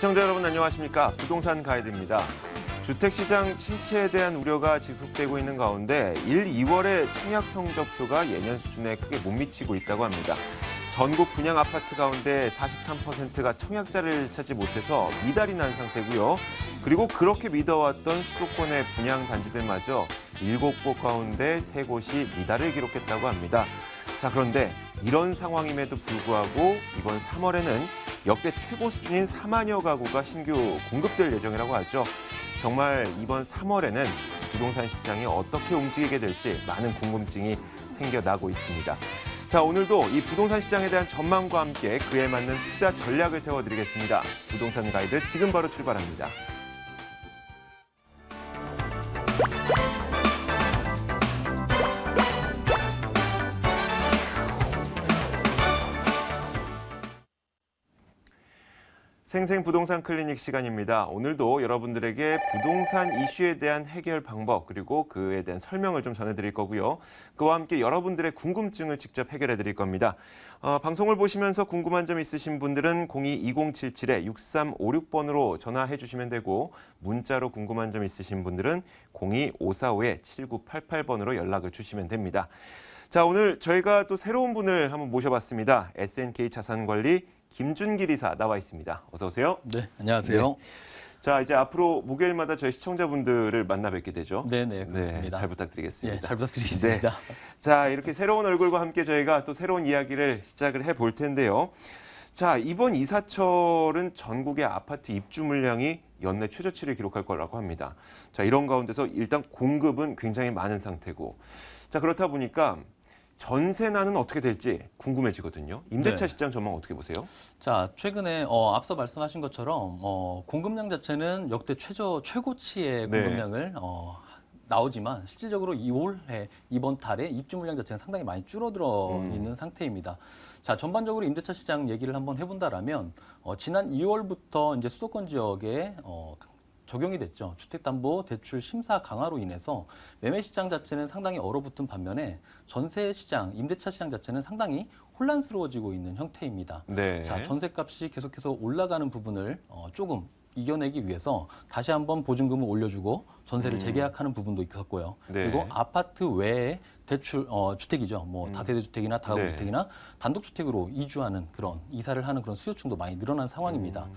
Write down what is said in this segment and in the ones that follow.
시청자 여러분 안녕하십니까? 부동산 가이드입니다. 주택시장 침체에 대한 우려가 지속되고 있는 가운데 2월의 청약 성적표가 예년 수준에 크게 못 미치고 있다고 합니다. 전국 분양 아파트 가운데 43%가 청약자를 찾지 못해서 미달이 난 상태고요. 그리고 그렇게 믿어왔던 수도권의 분양 단지들마저 7곳 가운데 3곳이 미달을 기록했다고 합니다. 자, 그런데 이런 상황임에도 불구하고 이번 3월에는 역대 최고 수준인 4만여 가구가 신규 공급될 예정이라고 하죠. 정말 이번 3월에는 부동산 시장이 어떻게 움직이게 될지 많은 궁금증이 생겨나고 있습니다. 자, 오늘도 이 부동산 시장에 대한 전망과 함께 그에 맞는 투자 전략을 세워드리겠습니다. 부동산 가이드 지금 바로 출발합니다. 생생 부동산 클리닉 시간입니다. 오늘도 여러분들에게 부동산 이슈에 대한 해결 방법 그리고 그에 대한 설명을 좀 전해드릴 거고요. 그와 함께 여러분들의 궁금증을 직접 해결해 드릴 겁니다. 방송을 보시면서 궁금한 점 있으신 분들은 02-2077-6356번으로 전화해 주시면 되고 문자로 궁금한 점 있으신 분들은 02-545-7988번으로 연락을 주시면 됩니다. 자, 오늘 저희가 또 새로운 분을 한번 모셔봤습니다. SNK 자산관리 김준길 이사 나와 있습니다. 어서 오세요. 네, 안녕하세요. 네. 자, 이제 앞으로 목요일마다 저희 시청자분들을 만나 뵙게 되죠. 네네, 그렇습니다. 네, 잘 부탁드리겠습니다. 네, 잘 부탁드리겠습니다. 네. 자, 이렇게 새로운 얼굴과 함께 저희가 또 새로운 이야기를 시작을 해볼 텐데요. 자, 이번 이사철은 전국의 아파트 입주 물량이 연내 최저치를 기록할 거라고 합니다. 자, 이런 가운데서 일단 공급은 굉장히 많은 상태고, 자, 그렇다 보니까 전세난은 어떻게 될지 궁금해지거든요. 임대차 네. 시장 전망 어떻게 보세요? 자, 최근에 앞서 말씀하신 것처럼 공급량 자체는 역대 최고치의 네. 공급량을 나오지만 실질적으로 2월에 이번 달에 입주 물량 자체는 상당히 많이 줄어들어 있는 상태입니다. 자, 전반적으로 임대차 시장 얘기를 한번 해본다라면 지난 2월부터 이제 수도권 지역에 적용이 됐죠. 주택담보대출 심사 강화로 인해서 매매 시장 자체는 상당히 얼어붙은 반면에 전세 시장, 임대차 시장 자체는 상당히 혼란스러워지고 있는 형태입니다. 네. 자, 전세값이 계속해서 올라가는 부분을 조금 이겨내기 위해서 다시 한번 보증금을 올려주고 전세를 재계약하는 부분도 있었고요. 네. 그리고 아파트 외에 대출 주택이죠. 뭐 다세대 주택이나 다가구 네. 주택이나 단독 주택으로 이주하는 그런 이사를 하는 그런 수요층도 많이 늘어난 상황입니다.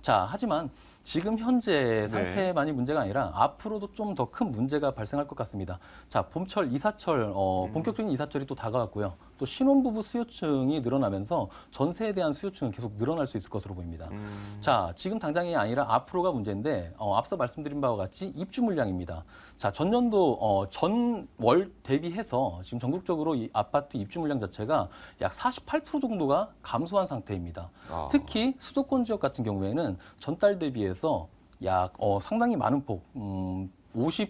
자, 하지만 지금 현재 상태만이 문제가 아니라 앞으로도 좀 더 큰 문제가 발생할 것 같습니다. 자, 봄철 이사철 본격적인 이사철이 또 다가왔고요. 또 신혼부부 수요층이 늘어나면서 전세에 대한 수요층은 계속 늘어날 수 있을 것으로 보입니다. 자, 지금 당장이 아니라 앞으로가 문제인데 앞서 말씀드린 바와 같이 입주 물량입니다. 자, 전년도 전월 대비해서 지금 전국적으로 이 아파트 입주 물량 자체가 약 48% 정도가 감소한 상태입니다. 특히 수도권 지역 같은 경우에는 전달 대비해서 약 상당히 많은 폭, 50%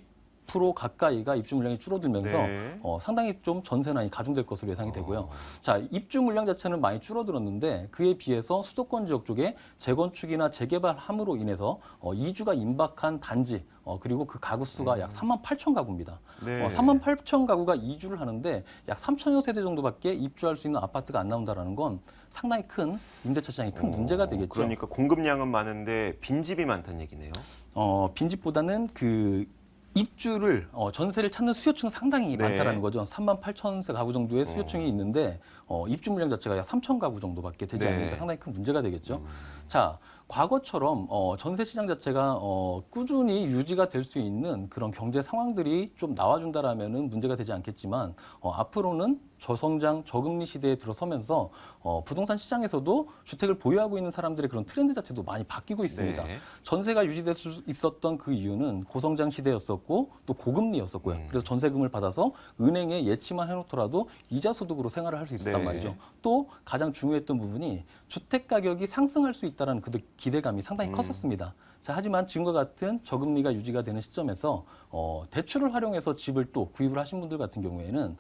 가까이가 입주 물량이 줄어들면서 네. 상당히 좀 전세난이 가중될 것으로 예상이 되고요. 자, 입주 물량 자체는 많이 줄어들었는데 그에 비해서 수도권 지역 쪽에 재건축이나 재개발함으로 인해서 이주가 임박한 단지 그리고 그 가구 수가 약 38,000 가구입니다. 네. 38,000 가구가 이주를 하는데 약 3,000여 세대 정도밖에 입주할 수 있는 아파트가 안 나온다라는 건 상당히 큰 임대차 시장이 큰 문제가 되겠죠. 그러니까 공급량은 많은데 빈집이 많다는 얘기네요. 빈집보다는 그 입주를 전세를 찾는 수요층은 상당히 네. 많다라는 거죠. 38,000세 가구 정도의 수요층이 있는데 입주 물량 자체가 약 3,000 가구 정도밖에 되지 네. 않으니까 상당히 큰 문제가 되겠죠. 자, 과거처럼 전세 시장 자체가 꾸준히 유지가 될 수 있는 그런 경제 상황들이 좀 나와준다라면은 문제가 되지 않겠지만 앞으로는 저성장, 저금리 시대에 들어서면서 부동산 시장에서도 주택을 보유하고 있는 사람들의 그런 트렌드 자체도 많이 바뀌고 있습니다. 네. 전세가 유지될 수 있었던 그 이유는 고성장 시대였었고 또 고금리였었고요. 그래서 전세금을 받아서 은행에 예치만 해놓더라도 이자 소득으로 생활을 할 수 있었단 네. 말이죠. 또 가장 중요했던 부분이 주택 가격이 상승할 수 있다는 그 기대감이 상당히 컸었습니다. 자, 하지만 지금과 같은 저금리가 유지가 되는 시점에서 대출을 활용해서 집을 또 구입을 하신 분들 같은 경우에는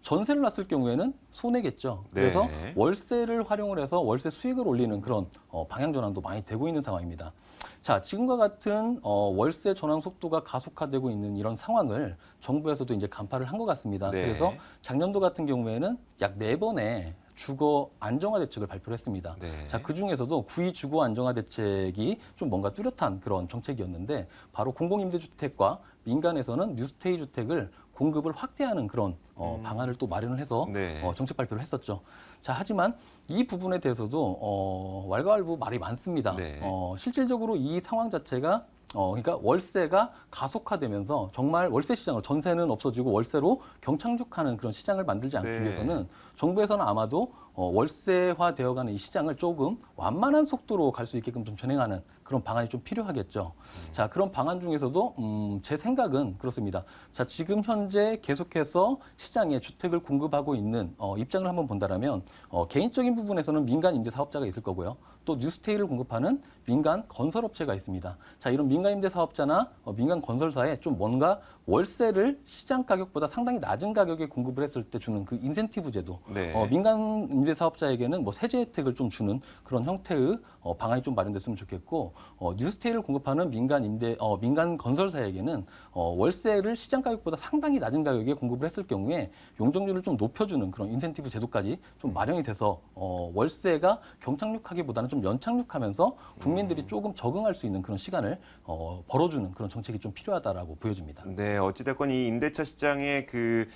전세를 놨을 경우에는 손해겠죠. 그래서 네. 월세를 활용을 해서 월세 수익을 올리는 그런 방향 전환도 많이 되고 있는 상황입니다. 자, 지금과 같은 월세 전환 속도가 가속화되고 있는 이런 상황을 정부에서도 이제 간파를 한 것 같습니다. 네. 그래서 작년도 같은 경우에는 약 4번의 주거 안정화 대책을 발표를 했습니다. 네. 자, 그 중에서도 구의 주거 안정화 대책이 좀 뭔가 뚜렷한 그런 정책이었는데 바로 공공임대주택과 민간에서는 뉴스테이 주택을 공급을 확대하는 그런 방안을 또 마련을 해서 네. 정책 발표를 했었죠. 자, 하지만 이 부분에 대해서도 왈가왈부 말이 많습니다. 네. 실질적으로 이 상황 자체가 그러니까 월세가 가속화되면서 정말 월세 시장을 전세는 없어지고 월세로 경착륙하는 그런 시장을 만들지 않기 네. 위해서는 정부에서는 아마도 월세화 되어가는 이 시장을 조금 완만한 속도로 갈 수 있게끔 좀 진행하는 그런 방안이 좀 필요하겠죠. 자, 그런 방안 중에서도 제 생각은 그렇습니다. 자, 지금 현재 계속해서 시장에 주택을 공급하고 있는 입장을 한번 본다라면 개인적인 부분에서는 민간 임대 사업자가 있을 거고요. 또 뉴스테이를 공급하는 민간 건설업체가 있습니다. 자, 이런 민간 임대 사업자나 민간 건설사에 좀 뭔가 월세를 시장 가격보다 상당히 낮은 가격에 공급을 했을 때 주는 그 인센티브 제도, 네. 민간 임대 사업자에게는 뭐 세제 혜택을 좀 주는 그런 형태의 방안이 좀 마련됐으면 좋겠고, 뉴스테이를 공급하는 민간 건설사에게는 월세를 시장 가격보다 상당히 낮은 가격에 공급을 했을 경우에 용적률을 좀 높여주는 그런 인센티브 제도까지 좀 마련이 돼서 월세가 경착륙하기보다는 좀 연착륙하면서 국민들이 조금 적응할 수 있는 그런 시간을 벌어주는 그런 정책이 좀 필요하다라고 보여집니다. 네, 어찌됐건 이 임대차 시장의 그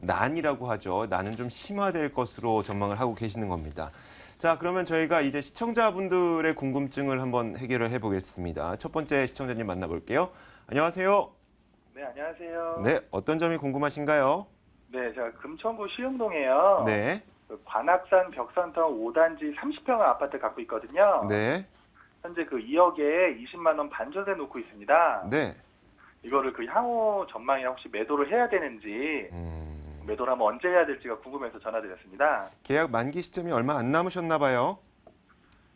난이라고 하죠. 난은 좀 심화될 것으로 전망을 하고 계시는 겁니다. 자, 그러면 저희가 이제 시청자분들의 궁금증을 한번 해결을 해보겠습니다. 첫 번째 시청자님 만나볼게요. 안녕하세요. 네, 안녕하세요. 네, 어떤 점이 궁금하신가요? 네, 제가 금천구 시흥동에요. 네, 그 관악산 벽산타운 5단지 30평 아파트 갖고 있거든요. 네, 현재 그 2억에 20만 원 반전세 놓고 있습니다. 네. 이거를 그 향후 전망이랑 혹시 매도를 해야 되는지, 매도를 하면 언제 해야 될지가 궁금해서 전화드렸습니다. 계약 만기 시점이 얼마 안 남으셨나 봐요.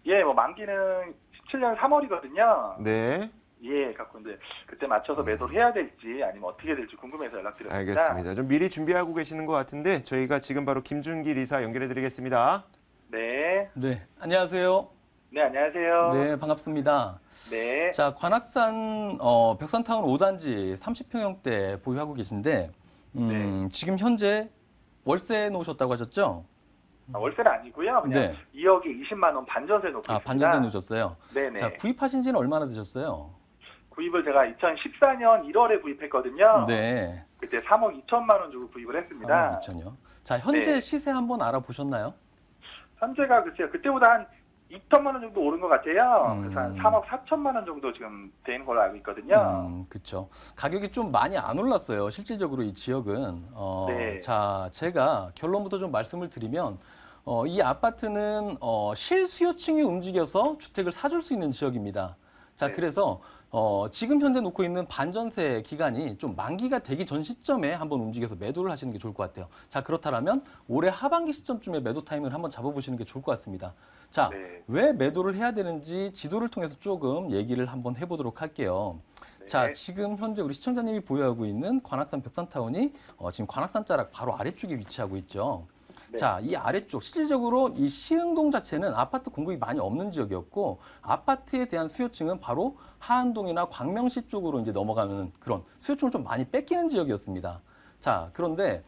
예, 뭐 만기는 17년 3월이거든요. 네, 예, 갖고 이제 그때 맞춰서 매도를 해야 될지 아니면 어떻게 될지 궁금해서 연락드렸습니다. 알겠습니다. 좀 미리 준비하고 계시는 것 같은데 저희가 지금 바로 김준길 이사 연결해드리겠습니다. 네, 네, 안녕하세요. 네, 안녕하세요. 네, 반갑습니다. 네, 자, 관악산 벽산타운 5단지 30평형대 보유하고 계신데 지금 현재 월세 놓으셨다고 하셨죠? 월세는 아니고요. 그냥 네. 2억에 20만 원 반전세 놓고 있습니다. 반전세 놓으셨어요. 네네. 자, 구입하신 지는 얼마나 되셨어요? 구입을 제가 2014년 1월에 구입했거든요. 네. 그때 3억 2천만 원 주고 구입을 했습니다. 2천요. 자, 현재 네. 시세 한번 알아보셨나요? 현재가 글쎄요. 그때보다 한 2천만 원 정도 오른 것 같아요. 그래서 한 3억 4천만 원 정도 지금 되는 걸로 알고 있거든요. 그렇죠. 가격이 좀 많이 안 올랐어요. 실질적으로 이 지역은. 네. 자, 제가 결론부터 좀 말씀을 드리면 이 아파트는 실수요층이 움직여서 주택을 사줄 수 있는 지역입니다. 자, 네. 그래서 지금 현재 놓고 있는 반전세 기간이 좀 만기가 되기 전 시점에 한번 움직여서 매도를 하시는 게 좋을 것 같아요. 자, 그렇다면 올해 하반기 시점쯤에 매도 타임을 한번 잡아보시는 게 좋을 것 같습니다. 자, 네. 왜 매도를 해야 되는지 지도를 통해서 조금 얘기를 한번 해보도록 할게요. 네. 자, 지금 현재 우리 시청자님이 보유하고 있는 관악산 벽산타운이 지금 관악산 자락 바로 아래쪽에 위치하고 있죠. 네. 자, 이 아래쪽 실질적으로 이 시흥동 자체는 아파트 공급이 많이 없는 지역이었고 아파트에 대한 수요층은 바로 하안동이나 광명시 쪽으로 이제 넘어가는 그런 수요층을 좀 많이 뺏기는 지역이었습니다. 자, 그런데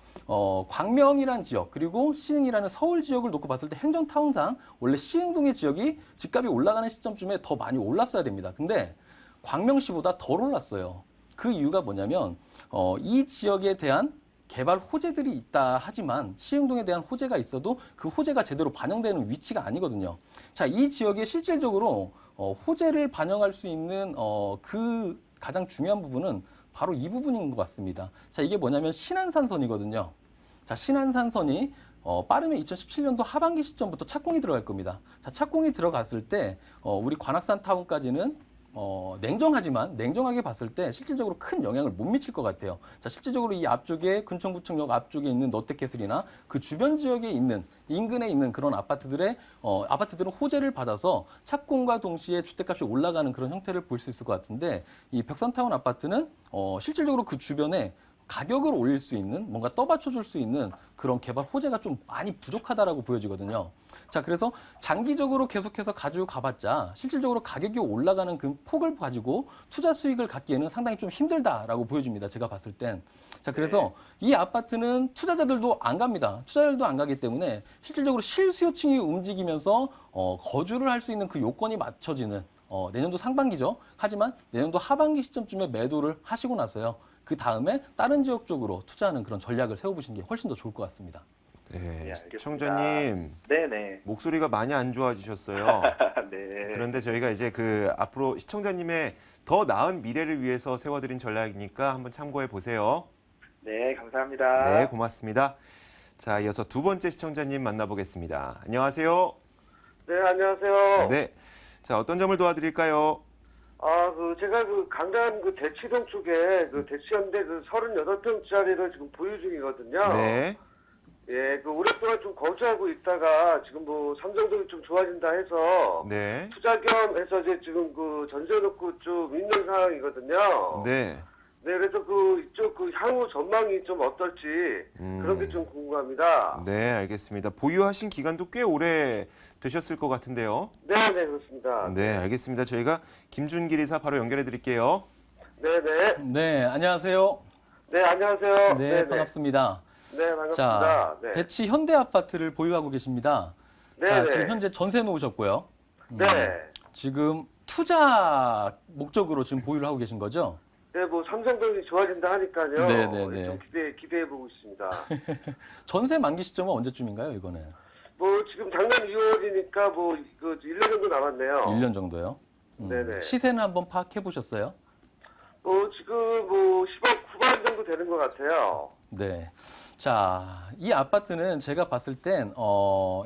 광명이란 지역 그리고 시흥이라는 서울 지역을 놓고 봤을 때 행정타운상 원래 시흥동의 지역이 집값이 올라가는 시점쯤에 더 많이 올랐어야 됩니다. 근데 광명시보다 덜 올랐어요. 그 이유가 뭐냐면 이 지역에 대한 개발 호재들이 있다 하지만 시흥동에 대한 호재가 있어도 그 호재가 제대로 반영되는 위치가 아니거든요. 자, 이 지역에 실질적으로 호재를 반영할 수 있는 그 가장 중요한 부분은 바로 이 부분인 것 같습니다. 자, 이게 뭐냐면 신안산선이거든요. 자, 신안산선이 빠르면 2017년도 하반기 시점부터 착공이 들어갈 겁니다. 자, 착공이 들어갔을 때 우리 관악산 타운까지는 냉정하게 봤을 때 실질적으로 큰 영향을 못 미칠 것 같아요. 자, 실질적으로 이 앞쪽에 근천구청역 앞쪽에 있는 롯데캐슬이나 그 주변 지역에 있는 인근에 있는 그런 아파트들은 호재를 받아서 착공과 동시에 주택값이 올라가는 그런 형태를 볼 수 있을 것 같은데 이 벽산타운 아파트는 실질적으로 그 주변에 가격을 올릴 수 있는 뭔가 떠받쳐 줄 수 있는 그런 개발 호재가 좀 많이 부족하다라고 보여지거든요. 자, 그래서 장기적으로 계속해서 가지고 가봤자 실질적으로 가격이 올라가는 그 폭을 가지고 투자 수익을 갖기에는 상당히 좀 힘들다라고 보여집니다. 제가 봤을 땐. 자, 그래서 이 아파트는 투자자들도 안 갑니다. 투자자들도 안 가기 때문에 실질적으로 실수요층이 움직이면서 거주를 할 수 있는 그 요건이 맞춰지는 내년도 상반기죠. 하지만 내년도 하반기 시점쯤에 매도를 하시고 나서요. 그 다음에 다른 지역 쪽으로 투자하는 그런 전략을 세워보시는 게 훨씬 더 좋을 것 같습니다. 네, 알겠습니다. 시청자님 네네. 목소리가 많이 안 좋아지셨어요. 네. 그런데 저희가 이제 그 앞으로 시청자님의 더 나은 미래를 위해서 세워드린 전략이니까 한번 참고해 보세요. 네, 감사합니다. 네, 고맙습니다. 자, 이어서 두 번째 시청자님 만나보겠습니다. 안녕하세요. 네, 안녕하세요. 네, 자 어떤 점을 도와드릴까요? 제가 강남 대치동 쪽에 대치현대 38평짜리를 지금 보유 중이거든요. 네, 예, 오랫동안 좀 거주하고 있다가 지금 삼성동이 좀 좋아진다 해서 네, 투자 겸 해서 이제 지금 전세 놓고 좀 있는 상황이거든요. 네. 네, 그래서 이쪽 향후 전망이 좀 어떨지 그런 게 좀 궁금합니다. 네, 알겠습니다. 보유하신 기간도 꽤 오래 되셨을 것 같은데요. 네, 네, 그렇습니다. 네, 알겠습니다. 저희가 김준길 이사 바로 연결해 드릴게요. 네, 네. 네, 안녕하세요. 네, 안녕하세요. 네, 반갑습니다. 네, 반갑습니다. 자, 네. 대치 현대 아파트를 보유하고 계십니다. 네, 자, 네. 지금 현재 전세 놓으셨고요. 네. 지금 투자 목적으로 지금 보유를 하고 계신 거죠? 네, 삼성동이 좋아진다 하니까요. 네, 네, 네. 좀 기대해 보고 있습니다. 전세 만기 시점은 언제쯤인가요, 이거는? 지금 작년 2월이니까 1년 정도 남았네요. 1년 정도요. 네네. 시세는 한번 파악해 보셨어요? 지금 10억 후반 정도 되는 것 같아요. 네. 자, 이 아파트는 제가 봤을 땐,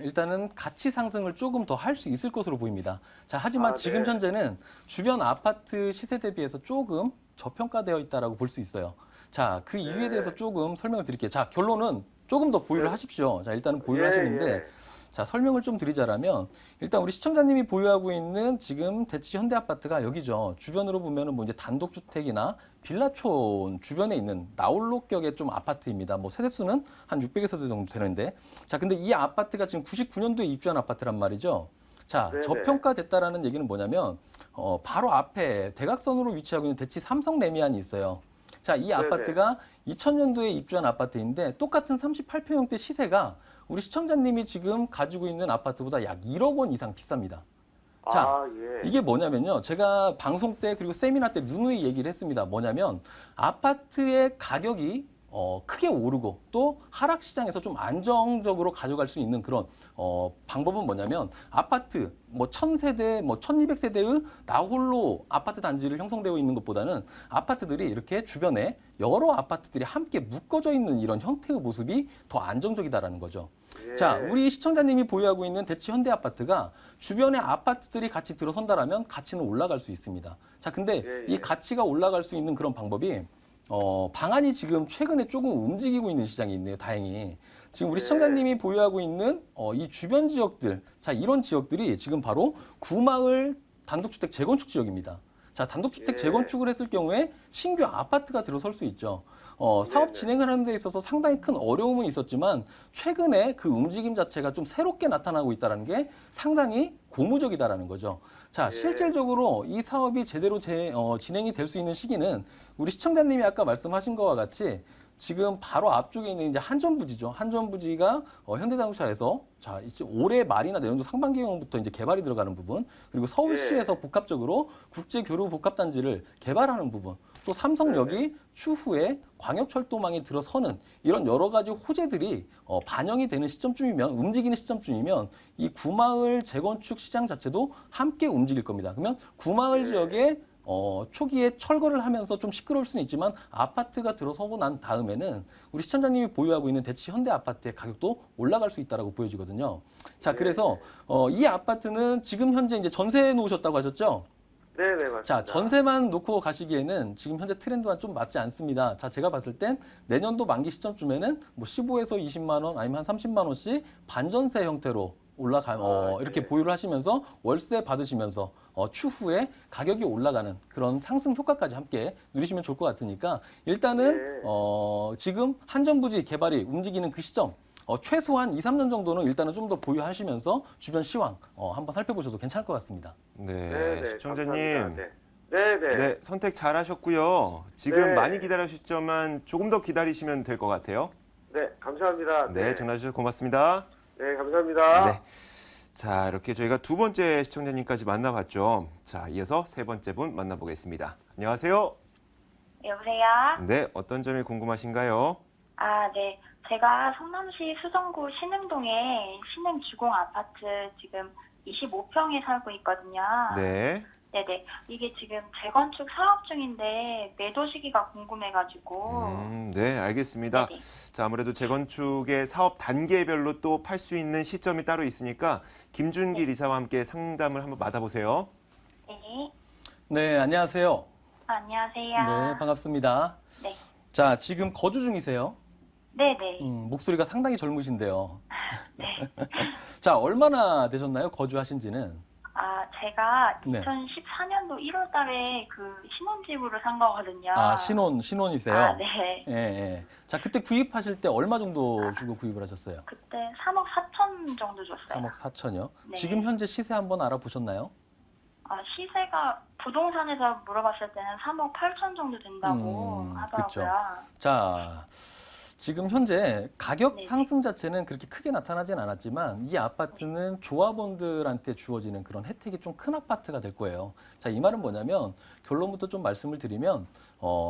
일단은 가치 상승을 조금 더 할 수 있을 것으로 보입니다. 자, 하지만 네. 지금 현재는 주변 아파트 시세 대비해서 조금 저평가되어 있다라고 볼 수 있어요. 자, 그 이유에 네. 대해서 조금 설명을 드릴게요. 자, 결론은 조금 더 보유를 네. 하십시오. 자, 일단은 보유를 예, 하시는데, 예. 자, 설명을 좀 드리자라면, 일단 우리 시청자님이 보유하고 있는 지금 대치 현대 아파트가 여기죠. 주변으로 보면은 이제 단독주택이나 빌라촌 주변에 있는 나홀로격의 좀 아파트입니다. 세대수는 한 600에서 정도 되는데. 자, 근데 이 아파트가 지금 99년도에 입주한 아파트란 말이죠. 자, 네네. 저평가됐다라는 얘기는 뭐냐면, 바로 앞에 대각선으로 위치하고 있는 대치 삼성 레미안이 있어요. 자, 이 아파트가 2000년도에 입주한 아파트인데 똑같은 38평형대 시세가 우리 시청자님이 지금 가지고 있는 아파트보다 약 1억 원 이상 비쌉니다. 자, 예. 이게 뭐냐면요. 제가 방송 때 그리고 세미나 때 누누이 얘기를 했습니다. 뭐냐면 아파트의 가격이 크게 오르고 또 하락 시장에서 좀 안정적으로 가져갈 수 있는 그런 방법은 뭐냐면 아파트 1000세대, 1200세대의 나홀로 아파트 단지를 형성되어 있는 것보다는 아파트들이 이렇게 주변에 여러 아파트들이 함께 묶어져 있는 이런 형태의 모습이 더 안정적이다라는 거죠. 예. 자, 우리 시청자님이 보유하고 있는 대치 현대 아파트가 주변에 아파트들이 같이 들어선다라면 가치는 올라갈 수 있습니다. 자, 근데 예, 예. 이 가치가 올라갈 수 있는 그런 방법이 방안이 지금 최근에 조금 움직이고 있는 시장이 있네요. 다행히. 지금 우리 네. 시청자님이 보유하고 있는 이 주변 지역들, 자, 이런 지역들이 지금 바로 구마을 단독주택 재건축 지역입니다. 자, 단독주택 예. 재건축을 했을 경우에 신규 아파트가 들어설 수 있죠. 사업 네네. 진행을 하는 데 있어서 상당히 큰 어려움은 있었지만 최근에 그 움직임 자체가 좀 새롭게 나타나고 있다는 게 상당히 고무적이다라는 거죠. 자, 예. 실질적으로 이 사업이 제대로 진행이 될 수 있는 시기는 우리 시청자님이 아까 말씀하신 것과 같이 지금 바로 앞쪽에 있는 이제 한전부지죠. 한전부지가 현대자동차에서 자, 이제 올해 말이나 내년도 상반기부터 이제 개발이 들어가는 부분, 그리고 서울시에서 예. 복합적으로 국제교류 복합단지를 개발하는 부분, 또 삼성역이 추후에 광역철도망이 들어서는 이런 여러 가지 호재들이 반영이 되는 시점쯤이면, 움직이는 시점쯤이면 이 구마을 재건축 시장 자체도 함께 움직일 겁니다. 그러면 구마을 네. 지역에 초기에 철거를 하면서 좀 시끄러울 수는 있지만 아파트가 들어서고 난 다음에는 우리 시청자님이 보유하고 있는 대치 현대 아파트의 가격도 올라갈 수 있다라고 보여지거든요. 자, 그래서 이 아파트는 지금 현재 이제 전세에 놓으셨다고 하셨죠? 네네, 맞습니다. 자, 전세만 놓고 가시기에는 지금 현재 트렌드와 좀 맞지 않습니다. 자, 제가 봤을 땐 내년도 만기 시점쯤에는 15에서 20만 원 아니면 한 30만 원씩 반전세 형태로 이렇게 네. 보유를 하시면서 월세 받으시면서 추후에 가격이 올라가는 그런 상승 효과까지 함께 누리시면 좋을 것 같으니까 일단은 네. 지금 한전부지 개발이 움직이는 그 시점 최소한 2, 3년 정도는 일단은 좀 더 보유하시면서 주변 시황 한번 살펴보셔도 괜찮을 것 같습니다. 네, 시청자님. 감사합니다. 네. 네, 선택 잘하셨고요. 지금 네. 많이 기다리셨지만 조금 더 기다리시면 될 것 같아요. 네, 감사합니다. 네, 전화 주셔서 고맙습니다. 네, 감사합니다. 네. 자, 이렇게 저희가 두 번째 시청자님까지 만나봤죠. 자, 이어서 세 번째 분 만나보겠습니다. 안녕하세요. 여보세요? 네, 어떤 점이 궁금하신가요? 아, 네. 제가 성남시 수성구 신흥동에 신흥주공 아파트 지금 25평에 살고 있거든요. 네. 네네. 이게 지금 재건축 사업 중인데 매도 시기가 궁금해가지고. 네, 알겠습니다. 네네. 자, 아무래도 재건축의 사업 단계별로 또 팔 수 있는 시점이 따로 있으니까 김준길 이사와 함께 상담을 한번 받아보세요. 네. 네, 안녕하세요. 안녕하세요. 네, 반갑습니다. 네. 자, 지금 거주 중이세요? 네네. 목소리가 상당히 젊으신데요. 네. 자, 얼마나 되셨나요? 거주하신 지는? 아, 제가 네. 2014년도 1월 달에 그 신혼집으로 산 거거든요. 아, 신혼이세요? 아, 네. 예, 예. 자, 그때 구입하실 때 얼마 정도 주고 구입을 하셨어요? 그때 3억 4천 정도 줬어요. 3억 4천요? 네. 지금 현재 시세 한번 알아보셨나요? 아, 시세가 부동산에서 물어봤을 때는 3억 8천 정도 된다고 하더라고요. 그쵸. 자, 지금 현재 가격 네네. 상승 자체는 그렇게 크게 나타나진 않았지만 이 아파트는 조합원들한테 주어지는 그런 혜택이 좀 큰 아파트가 될 거예요. 자, 이 말은 뭐냐면 결론부터 좀 말씀을 드리면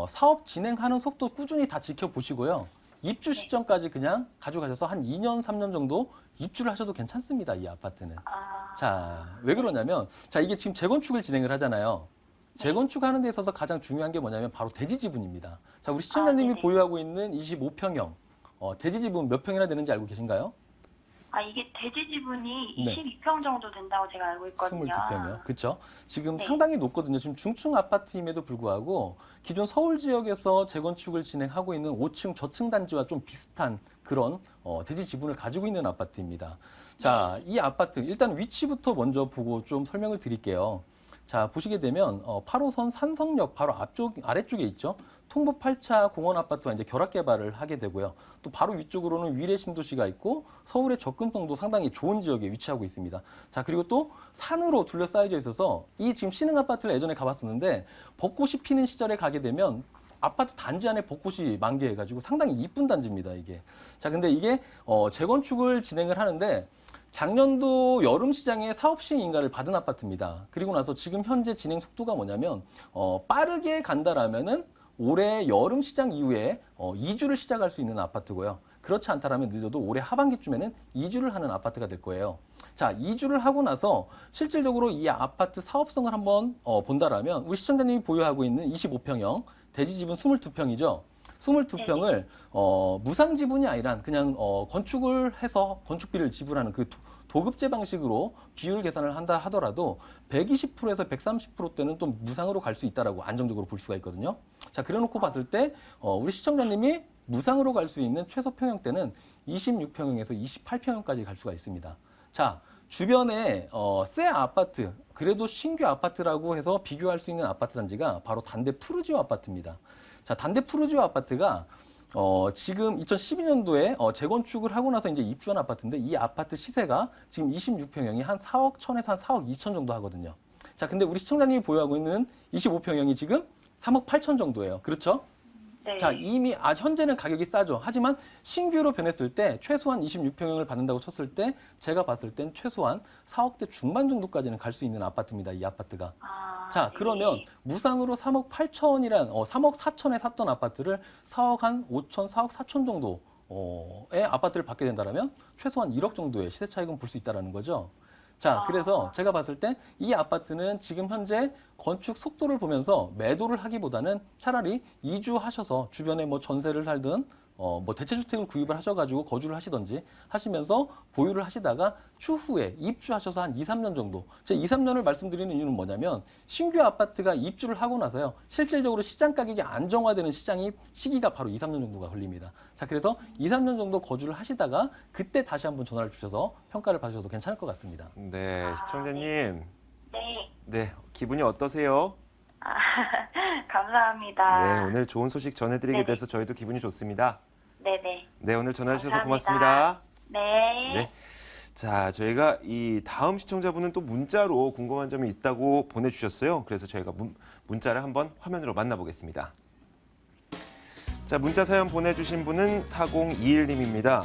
사업 진행하는 속도 꾸준히 다 지켜보시고요. 입주 시점까지 그냥 가져가셔서 한 2년, 3년 정도 입주를 하셔도 괜찮습니다. 이 아파트는. 아, 자, 왜 그러냐면 자, 이게 지금 재건축을 진행을 하잖아요. 재건축하는 데 있어서 가장 중요한 게 뭐냐면 바로 대지 지분입니다. 자, 우리 시청자님이 네네. 보유하고 있는 25평형 대지 지분 몇 평이나 되는지 알고 계신가요? 아, 이게 대지 지분이 네. 22평 정도 된다고 제가 알고 있거든요. 22평이요. 그렇죠? 지금 네. 상당히 높거든요. 지금 중층 아파트임에도 불구하고 기존 서울 지역에서 재건축을 진행하고 있는 5층 저층 단지와 좀 비슷한 그런 대지 지분을 가지고 있는 아파트입니다. 자, 이 아파트 일단 위치부터 먼저 보고 좀 설명을 드릴게요. 자, 보시게 되면 8호선 산성역 바로 아래쪽에 있죠. 통보 8차 공원 아파트와 이제 결합 개발을 하게 되고요. 또 바로 위쪽으로는 위례 신도시가 있고 서울의 접근성도 상당히 좋은 지역에 위치하고 있습니다. 자, 그리고 또 산으로 둘러싸여져 있어서 이 지금 신흥 아파트를 예전에 가봤었는데 벚꽃이 피는 시절에 가게 되면 아파트 단지 안에 벚꽃이 만개해가지고 상당히 이쁜 단지입니다, 이게. 자, 근데 이게 재건축을 진행을 하는데 작년도 여름 시장에 사업 시행 인가를 받은 아파트입니다. 그리고 나서 지금 현재 진행 속도가 뭐냐면 빠르게 간다라면은 올해 여름 시장 이후에 이주를 시작할 수 있는 아파트고요. 그렇지 않다라면 늦어도 올해 하반기쯤에는 이주를 하는 아파트가 될 거예요. 자, 이주를 하고 나서 실질적으로 이 아파트 사업성을 한번 본다라면 우리 시청자님이 보유하고 있는 25평형 대지 지분 22평이죠. 22평을 무상 지분이 아니라 그냥 건축을 해서 건축비를 지불하는 그 도급제 방식으로 비율 계산을 한다 하더라도 120%에서 130%대는 좀 무상으로 갈 수 있다라고 안정적으로 볼 수가 있거든요. 자, 그래놓고 봤을 때 우리 시청자님이 무상으로 갈 수 있는 최소 평형대는 26평형에서 28평형까지 갈 수가 있습니다. 자, 주변에 새 아파트, 그래도 신규 아파트라고 해서 비교할 수 있는 아파트 단지가 바로 단대 푸르지오 아파트입니다. 자, 단대 푸르지오 아파트가 지금 2012년도에 재건축을 하고 나서 이제 입주한 아파트인데 이 아파트 시세가 지금 26평형이 한 4억 1천에서 한 4억 2천 정도 하거든요. 자, 근데 우리 시청자님이 보유하고 있는 25평형이 지금 3억 8천 정도예요. 그렇죠? 네. 자, 이미 현재는 가격이 싸죠. 하지만 신규로 변했을 때 최소한 26평형을 받는다고 쳤을 때 제가 봤을 땐 최소한 4억대 중반 정도까지는 갈 수 있는 아파트입니다. 이 아파트가. 아, 자, 네. 그러면 무상으로 3억 8천이란 3억 4천에 샀던 아파트를 4억 한 5천, 4억 4천 정도의 아파트를 받게 된다면 최소한 1억 정도의 시세 차익은 볼 수 있다는 거죠. 자, 그래서 제가 봤을 때 이 아파트는 지금 현재 건축 속도를 보면서 매도를 하기보다는 차라리 이주하셔서 주변에 뭐 전세를 살든 뭐 대체주택을 구입을 하셔가지고 거주를 하시던지 하시면서 보유를 하시다가 추후에 입주하셔서 한 2, 3년 정도. 제가 2, 3년을 말씀드리는 이유는 뭐냐면 신규 아파트가 입주를 하고 나서요. 실질적으로 시장 가격이 안정화되는 시기가 바로 2, 3년 정도가 걸립니다. 자, 그래서 2, 3년 정도 거주를 하시다가 그때 다시 한번 전화를 주셔서 평가를 받으셔도 괜찮을 것 같습니다. 네, 시청자님. 네. 네, 기분이 어떠세요? 아, 감사합니다. 네, 오늘 좋은 소식 전해드리게 네네. 돼서 저희도 기분이 좋습니다. 네네. 네, 오늘 전화 주셔서 감사합니다. 고맙습니다. 네. 네. 자, 저희가 이 다음 시청자분은 또 문자로 궁금한 점이 있다고 보내주셨어요. 그래서 저희가 문자를 한번 화면으로 만나보겠습니다. 자, 문자 사연 보내주신 분은 4021님입니다.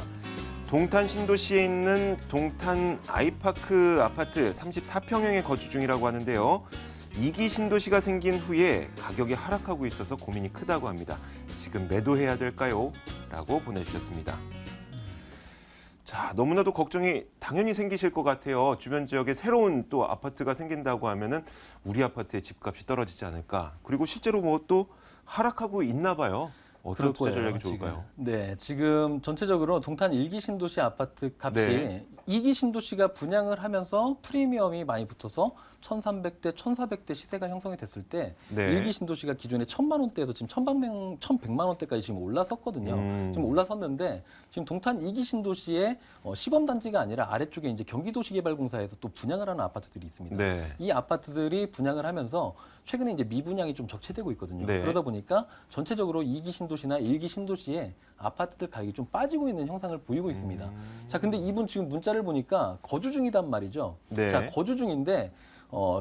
동탄 신도시에 있는 동탄 아이파크 아파트 34평형에 거주 중이라고 하는데요. 2기 신도시가 생긴 후에 가격이 하락하고 있어서 고민이 크다고 합니다. 지금 매도해야 될까요? 라고 보내주셨습니다. 자, 너무나도 걱정이 당연히 생기실 것 같아요. 주변 지역에 새로운 또 아파트가 생긴다고 하면은 우리 아파트의 집값이 떨어지지 않을까. 그리고 실제로 뭐 또 하락하고 있나 봐요. 어떤 투자 전략이 좋을까요? 네, 지금 전체적으로 동탄 1기 신도시 아파트 값이 네. 2기 신도시가 분양을 하면서 프리미엄이 많이 붙어서 1,300대, 1,400대 시세가 형성이 됐을 때 네. 1기 신도시가 기존에 1,000만 원대에서 지금 1,100만 원대까지 지금 올라섰거든요. 지금 올라섰는데 지금 동탄 2기 신도시의 시범 단지가 아니라 아래쪽에 이제 경기도시개발공사에서 또 분양을 하는 아파트들이 있습니다. 네. 이 아파트들이 분양을 하면서 최근에 이제 미분양이 좀 적체되고 있거든요. 네. 그러다 보니까 전체적으로 2기 신도시나 1기 신도시에 아파트들 가격이 좀 빠지고 있는 형상을 보이고 있습니다. 자, 근데 이분 지금 문자를 보니까 거주 중이단 말이죠. 네. 자, 거주 중인데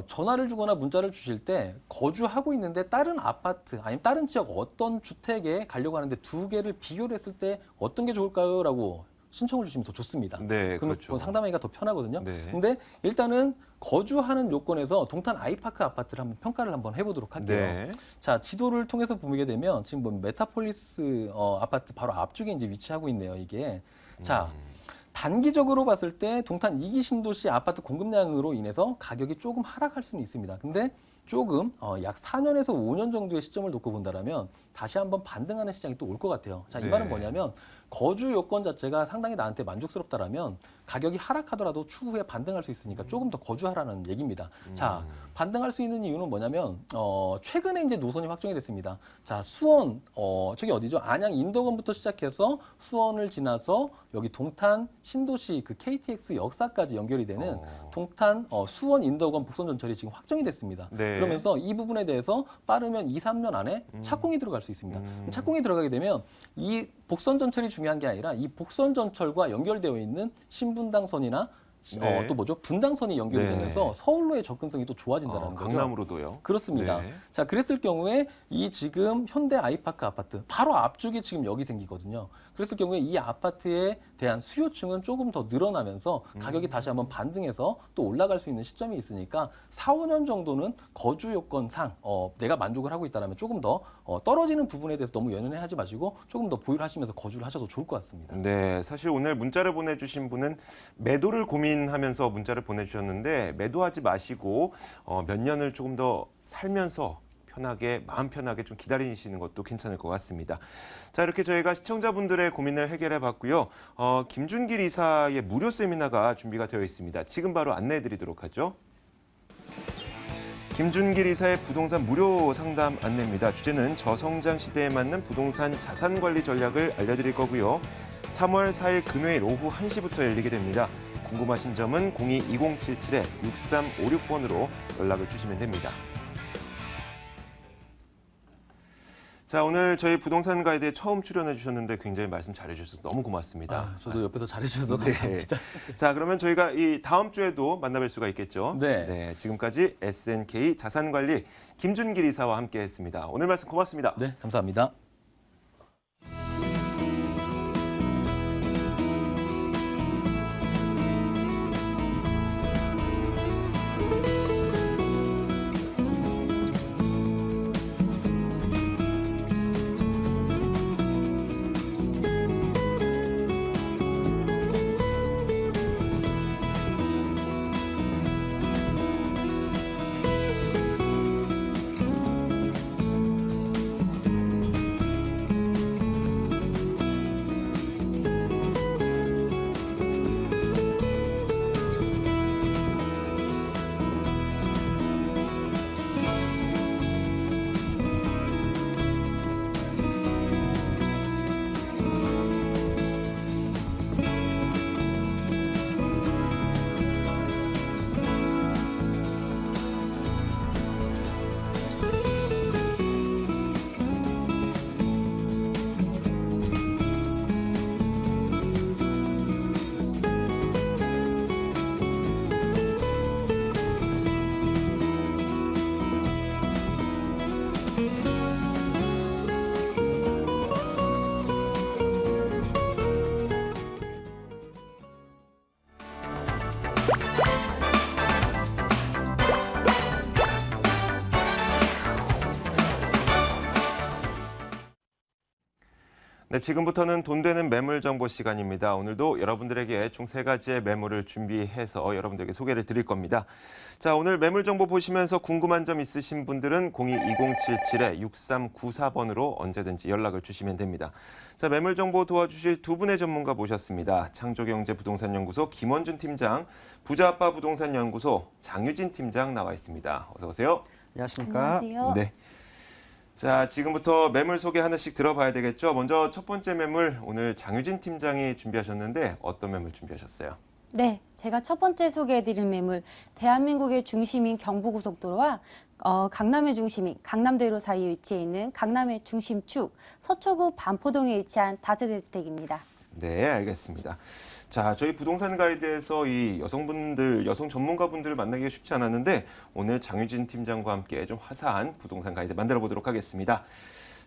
전화를 주거나 문자를 주실 때 거주하고 있는데 다른 아파트 아니면 다른 지역 어떤 주택에 가려고 하는데 두 개를 비교를 했을 때 어떤 게 좋을까요? 라고 신청을 주시면 더 좋습니다. 네, 그러면 그렇죠. 상담하기가 더 편하거든요. 네. 근데 일단은 거주하는 요건에서 동탄 아이파크 아파트를 한번 평가를 한번 해보도록 할게요. 네. 자, 지도를 통해서 보게 되면 지금 뭐 메타폴리스 아파트 바로 앞쪽에 이제 위치하고 있네요, 이게. 자, 단기적으로 봤을 때 동탄 2기 신도시 아파트 공급량으로 인해서 가격이 조금 하락할 수는 있습니다. 근데 조금 약 4년에서 5년 정도의 시점을 놓고 본다라면 다시 한번 반등하는 시장이 또 올 것 같아요. 자, 이 네. 말은 뭐냐면 거주 요건 자체가 상당히 나한테 만족스럽다라면 가격이 하락하더라도 추후에 반등할 수 있으니까 조금 더 거주하라는 얘기입니다. 자, 반등할 수 있는 이유는 뭐냐면 최근에 이제 노선이 확정이 됐습니다. 자, 수원 저기 어디죠? 안양 인덕원부터 시작해서 수원을 지나서 여기 동탄 신도시 그 KTX 역사까지 연결이 되는 동탄 수원 인덕원 복선 전철이 지금 확정이 됐습니다. 네. 그러면서 이 부분에 대해서 빠르면 2, 3년 안에 착공이 들어갈 수 있습니다. 착공이 들어가게 되면 이 복선 전철이 중요한 게 아니라 이 복선 전철과 연결되어 있는 신분당선이나 네. 또 뭐죠? 분당선이 연결이 네. 되면서 서울로의 접근성이 또 좋아진다는 거죠. 강남으로도요. 그렇습니다. 네. 자, 그랬을 경우에 이 지금 현대 아이파크 아파트 바로 앞쪽에 지금 여기 생기거든요. 그랬을 경우에 이 아파트에 대한 수요층은 조금 더 늘어나면서 가격이 다시 한번 반등해서 또 올라갈 수 있는 시점이 있으니까 4, 5년 정도는 거주 요건상 내가 만족을 하고 있다면 조금 더 떨어지는 부분에 대해서 너무 연연해하지 마시고 조금 더 보유를 하시면서 거주를 하셔도 좋을 것 같습니다. 네, 사실 오늘 문자를 보내주신 분은 매도를 고민하면서 문자를 보내주셨는데 매도하지 마시고 몇 년을 조금 더 살면서 편하게 마음 편하게 좀 기다리시는 것도 괜찮을 것 같습니다. 자, 이렇게 저희가 시청자분들의 고민을 해결해 봤고요. 김준길 이사의 무료 세미나가 준비가 되어 있습니다. 지금 바로 안내해 드리도록 하죠. 김준길 이사의 부동산 무료 상담 안내입니다. 주제는 저성장 시대에 맞는 부동산 자산 관리 전략을 알려드릴 거고요. 3월 4일 금요일 오후 1시부터 열리게 됩니다. 궁금하신 점은 02-2077-6356번으로 연락을 주시면 됩니다. 자, 오늘 저희 부동산 가이드에 처음 출연해 주셨는데 굉장히 말씀 잘해 주셔서 너무 고맙습니다. 저도 옆에서 잘해주셔서 네. 감사합니다. 자, 그러면 저희가 이 다음 주에도 만나뵐 수가 있겠죠? 네. 지금까지 SNK 자산관리 김준길 이사와 함께했습니다. 오늘 말씀 고맙습니다. 네, 감사합니다. 네, 지금부터는 돈 되는 매물 정보 시간입니다. 오늘도 여러분들에게 총 3가지의 매물을 준비해서 여러분들에게 소개를 드릴 겁니다. 자, 오늘 매물 정보 보시면서 궁금한 점 있으신 분들은 02-2077-6394번으로 언제든지 연락을 주시면 됩니다. 자, 매물 정보 도와주실 두 분의 전문가 모셨습니다. 창조경제부동산연구소 김원준 팀장, 부자아빠 부동산연구소 장유진 팀장 나와 있습니다. 어서 오세요. 안녕하십니까? 안녕하세요. 네. 자, 지금부터 매물 소개 하나씩 들어봐야 되겠죠. 먼저 첫 번째 매물 오늘 장유진 팀장이 준비하셨는데 어떤 매물 준비하셨어요? 네, 제가 첫 번째 소개해드린 매물, 대한민국의 중심인 경부고속도로와 강남의 중심인 강남대로 사이에 위치해 있는 강남의 중심축 서초구 반포동에 위치한 다세대 주택입니다. 네, 알겠습니다. 자, 저희 부동산 가이드에서 이 여성 전문가분들을 만나기가 쉽지 않았는데 오늘 장유진 팀장과 함께 좀 화사한 부동산 가이드 만들어 보도록 하겠습니다.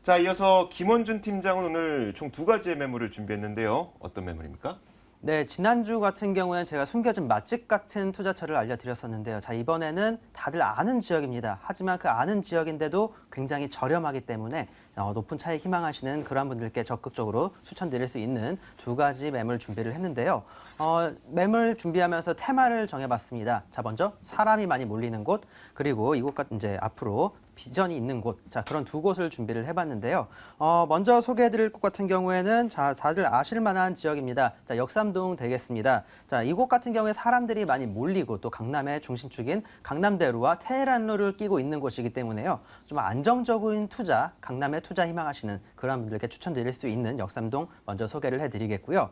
자, 이어서 김원준 팀장은 오늘 총 2가지의 매물을 준비했는데요. 어떤 매물입니까? 네, 지난주 같은 경우에는 제가 숨겨진 맛집 같은 투자처를 알려드렸었는데요. 자, 이번에는 다들 아는 지역입니다. 하지만 그 아는 지역인데도 굉장히 저렴하기 때문에 높은 차익 희망하시는 그런 분들께 적극적으로 추천드릴 수 있는 2가지 매물 준비를 했는데요. 매물 준비하면서 테마를 정해봤습니다. 자, 먼저 사람이 많이 몰리는 곳, 그리고 이곳 같은 이제 앞으로 비전이 있는 곳, 자, 그런 2곳을 준비를 해봤는데요. 먼저 소개해드릴 곳 같은 경우에는 자, 다들 아실 만한 지역입니다. 자, 역삼동 되겠습니다. 자, 이곳 같은 경우에 사람들이 많이 몰리고 또 강남의 중심축인 강남대로와 테헤란로를 끼고 있는 곳이기 때문에요. 좀 안정적인 투자, 강남에 투자 희망하시는 그런 분들께 추천드릴 수 있는 역삼동 먼저 소개를 해드리겠고요.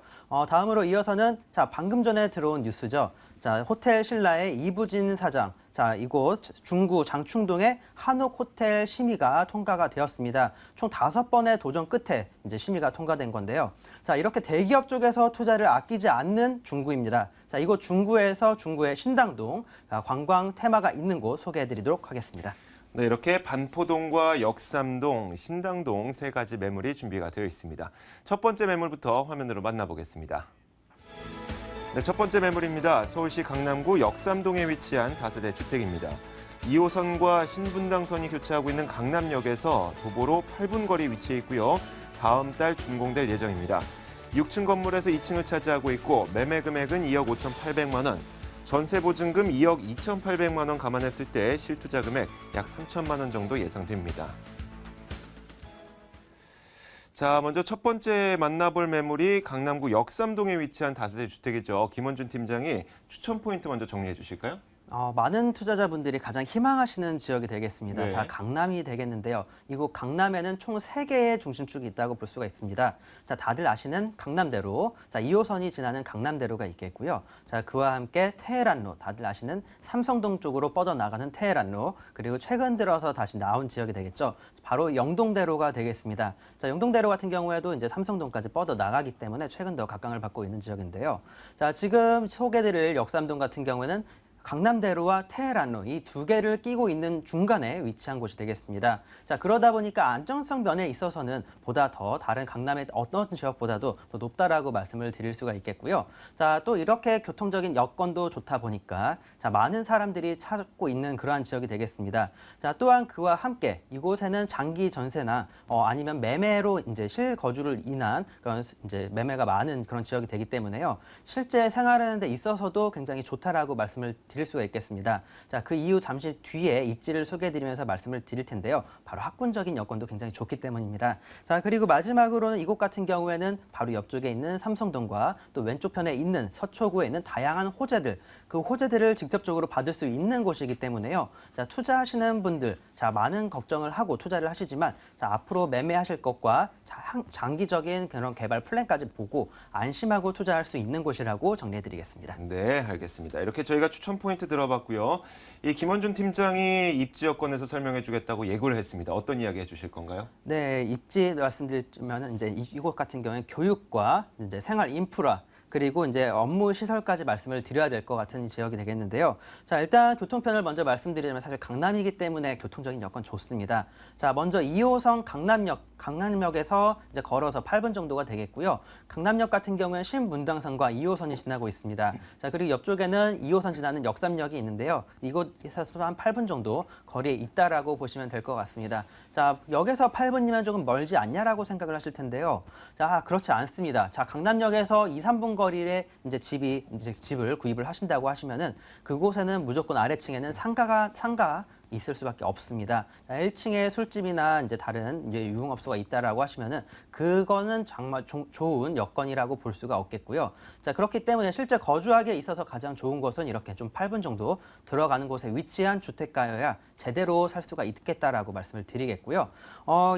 다음으로 이어서는 자, 방금 전에 들어온 뉴스죠. 자, 호텔 신라의 이부진 사장. 자, 이곳 중구 장충동의 한옥 호텔 심의가 통과가 되었습니다. 총 5번의 도전 끝에 이제 심의가 통과된 건데요. 자, 이렇게 대기업 쪽에서 투자를 아끼지 않는 중구입니다. 자, 이곳 중구에서 중구의 신당동, 관광 테마가 있는 곳 소개해드리도록 하겠습니다. 네, 이렇게 반포동과 역삼동, 신당동 3가지 매물이 준비가 되어 있습니다. 첫 번째 매물부터 화면으로 만나보겠습니다. 네, 첫 번째 매물입니다. 서울시 강남구 역삼동에 위치한 다세대 주택입니다. 2호선과 신분당선이 교차하고 있는 강남역에서 도보로 8분 거리 위치해 있고요. 다음 달 준공될 예정입니다. 6층 건물에서 2층을 차지하고 있고 매매 금액은 2억 5,800만 원, 전세 보증금 2억 2,800만 원 감안했을 때 실투자 금액 약 3천만 원 정도 예상됩니다. 자, 먼저 첫 번째 만나볼 매물이 강남구 역삼동에 위치한 다세대 주택이죠. 김원준 팀장이 추천 포인트 먼저 정리해 주실까요? 많은 투자자분들이 가장 희망하시는 지역이 되겠습니다. 네. 자, 강남이 되겠는데요. 이곳 강남에는 총 3개의 중심축이 있다고 볼 수가 있습니다. 자, 다들 아시는 강남대로, 자, 2호선이 지나는 강남대로가 있겠고요. 자, 그와 함께 테헤란로, 다들 아시는 삼성동 쪽으로 뻗어나가는 테헤란로, 그리고 최근 들어서 다시 나온 지역이 되겠죠. 바로 영동대로가 되겠습니다. 자, 영동대로 같은 경우에도 이제 삼성동까지 뻗어나가기 때문에 최근 더 각광을 받고 있는 지역인데요. 자, 지금 소개드릴 역삼동 같은 경우에는 강남대로와 테헤란로 이 2개를 끼고 있는 중간에 위치한 곳이 되겠습니다. 자, 그러다 보니까 안정성 면에 있어서는 보다 더 다른 강남의 어떤 지역보다도 더 높다라고 말씀을 드릴 수가 있겠고요. 자, 또 이렇게 교통적인 여건도 좋다 보니까 자, 많은 사람들이 찾고 있는 그러한 지역이 되겠습니다. 자, 또한 그와 함께 이곳에는 장기 전세나 아니면 매매로 이제 실거주를 인한 그런 이제 매매가 많은 그런 지역이 되기 때문에요. 실제 생활하는 데 있어서도 굉장히 좋다라고 말씀을 드릴 수가 있겠습니다. 자, 그 이후 잠시 뒤에 입지를 소개해드리면서 말씀을 드릴 텐데요. 바로 학군적인 여건도 굉장히 좋기 때문입니다. 자, 그리고 마지막으로는 이곳 같은 경우에는 바로 옆쪽에 있는 삼성동과 또 왼쪽 편에 있는 서초구에 있는 다양한 호재들, 그 호재들을 직접적으로 받을 수 있는 곳이기 때문에요. 자, 투자하시는 분들, 자, 많은 걱정을 하고 투자를 하시지만 자, 앞으로 매매하실 것과 장기적인 그런 개발 플랜까지 보고 안심하고 투자할 수 있는 곳이라고 정리해드리겠습니다. 네, 알겠습니다. 이렇게 저희가 추천 포인트 들어봤고요. 이 김원준 팀장이 입지 여건에서 설명해 주겠다고 예고를 했습니다. 어떤 이야기 해주실 건가요? 네, 입지 말씀드리면 이제 이곳 같은 경우는 교육과 이제 생활 인프라 그리고 이제 업무 시설까지 말씀을 드려야 될 것 같은 지역이 되겠는데요. 자, 일단 교통편을 먼저 말씀드리자면 사실 강남이기 때문에 교통적인 여건 좋습니다. 자, 먼저 2호선 강남역에서 이제 걸어서 8분 정도가 되겠고요. 강남역 같은 경우에는 신분당선과 2호선이 지나고 있습니다. 자, 그리고 옆쪽에는 2호선 지나는 역삼역이 있는데요. 이곳에서 한 8분 정도 거리에 있다라고 보시면 될 것 같습니다. 자, 역에서 8분이면 조금 멀지 않냐라고 생각을 하실 텐데요. 자, 그렇지 않습니다. 자, 강남역에서 2, 3분 거리에 이제 집을 구입을 하신다고 하시면은 그곳에는 무조건 아래층에는 상가가 있을 수밖에 없습니다. 자, 1층에 술집이나 이제 다른 이제 유흥업소가 있다라고 하시면은 그거는 정말 좋은 여건이라고 볼 수가 없겠고요. 자, 그렇기 때문에 실제 거주하기에 있어서 가장 좋은 곳은 이렇게 좀 8분 정도 들어가는 곳에 위치한 주택가여야 제대로 살 수가 있겠다라고 말씀을 드리겠고요.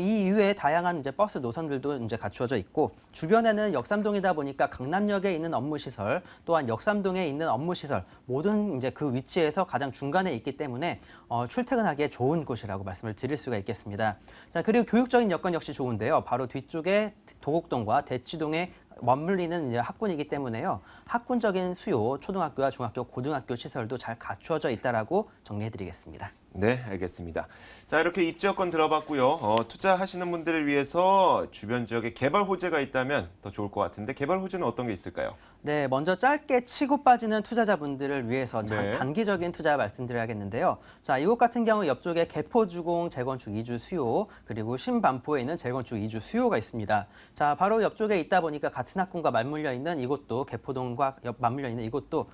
이 이외에 다양한 이제 버스 노선들도 이제 갖추어져 있고 주변에는 역삼동이다 보니까 강남역에 있는 업무시설 또한 역삼동에 있는 업무시설 모든 이제 그 위치에서 가장 중간에 있기 때문에 출퇴근하기에 좋은 곳이라고 말씀을 드릴 수가 있겠습니다. 자, 그리고 교육적인 여건 역시 좋은데요. 바로 뒤쪽에 도곡동과 대치동에 맞물리는 이제 학군이기 때문에요. 학군적인 수요, 초등학교와 중학교, 고등학교 시설도 잘 갖추어져 있다라고 정리해드리겠습니다. 네, 알겠습니다. 자, 이렇게 입지 여건 들어봤고요. 투자하시는 분들을 위해서 주변 지역에 개발 호재가 있다면 더 좋을 것 같은데 개발 호재는 어떤 게 있을까요? 네, 먼저 짧게 치고 빠지는 투자자분들을 위해서 네. 단기적인 투자 말씀드려야겠는데요. 자, 이곳 같은 경우 옆쪽에 개포주공 재건축 2주 수요, 그리고 신반포에 있는 재건축 2주 수요가 있습니다. 자, 바로 옆쪽에 있다 보니까 같은 학군과 맞물려 있는 이곳도 개포동과 맞물려 있는 이곳도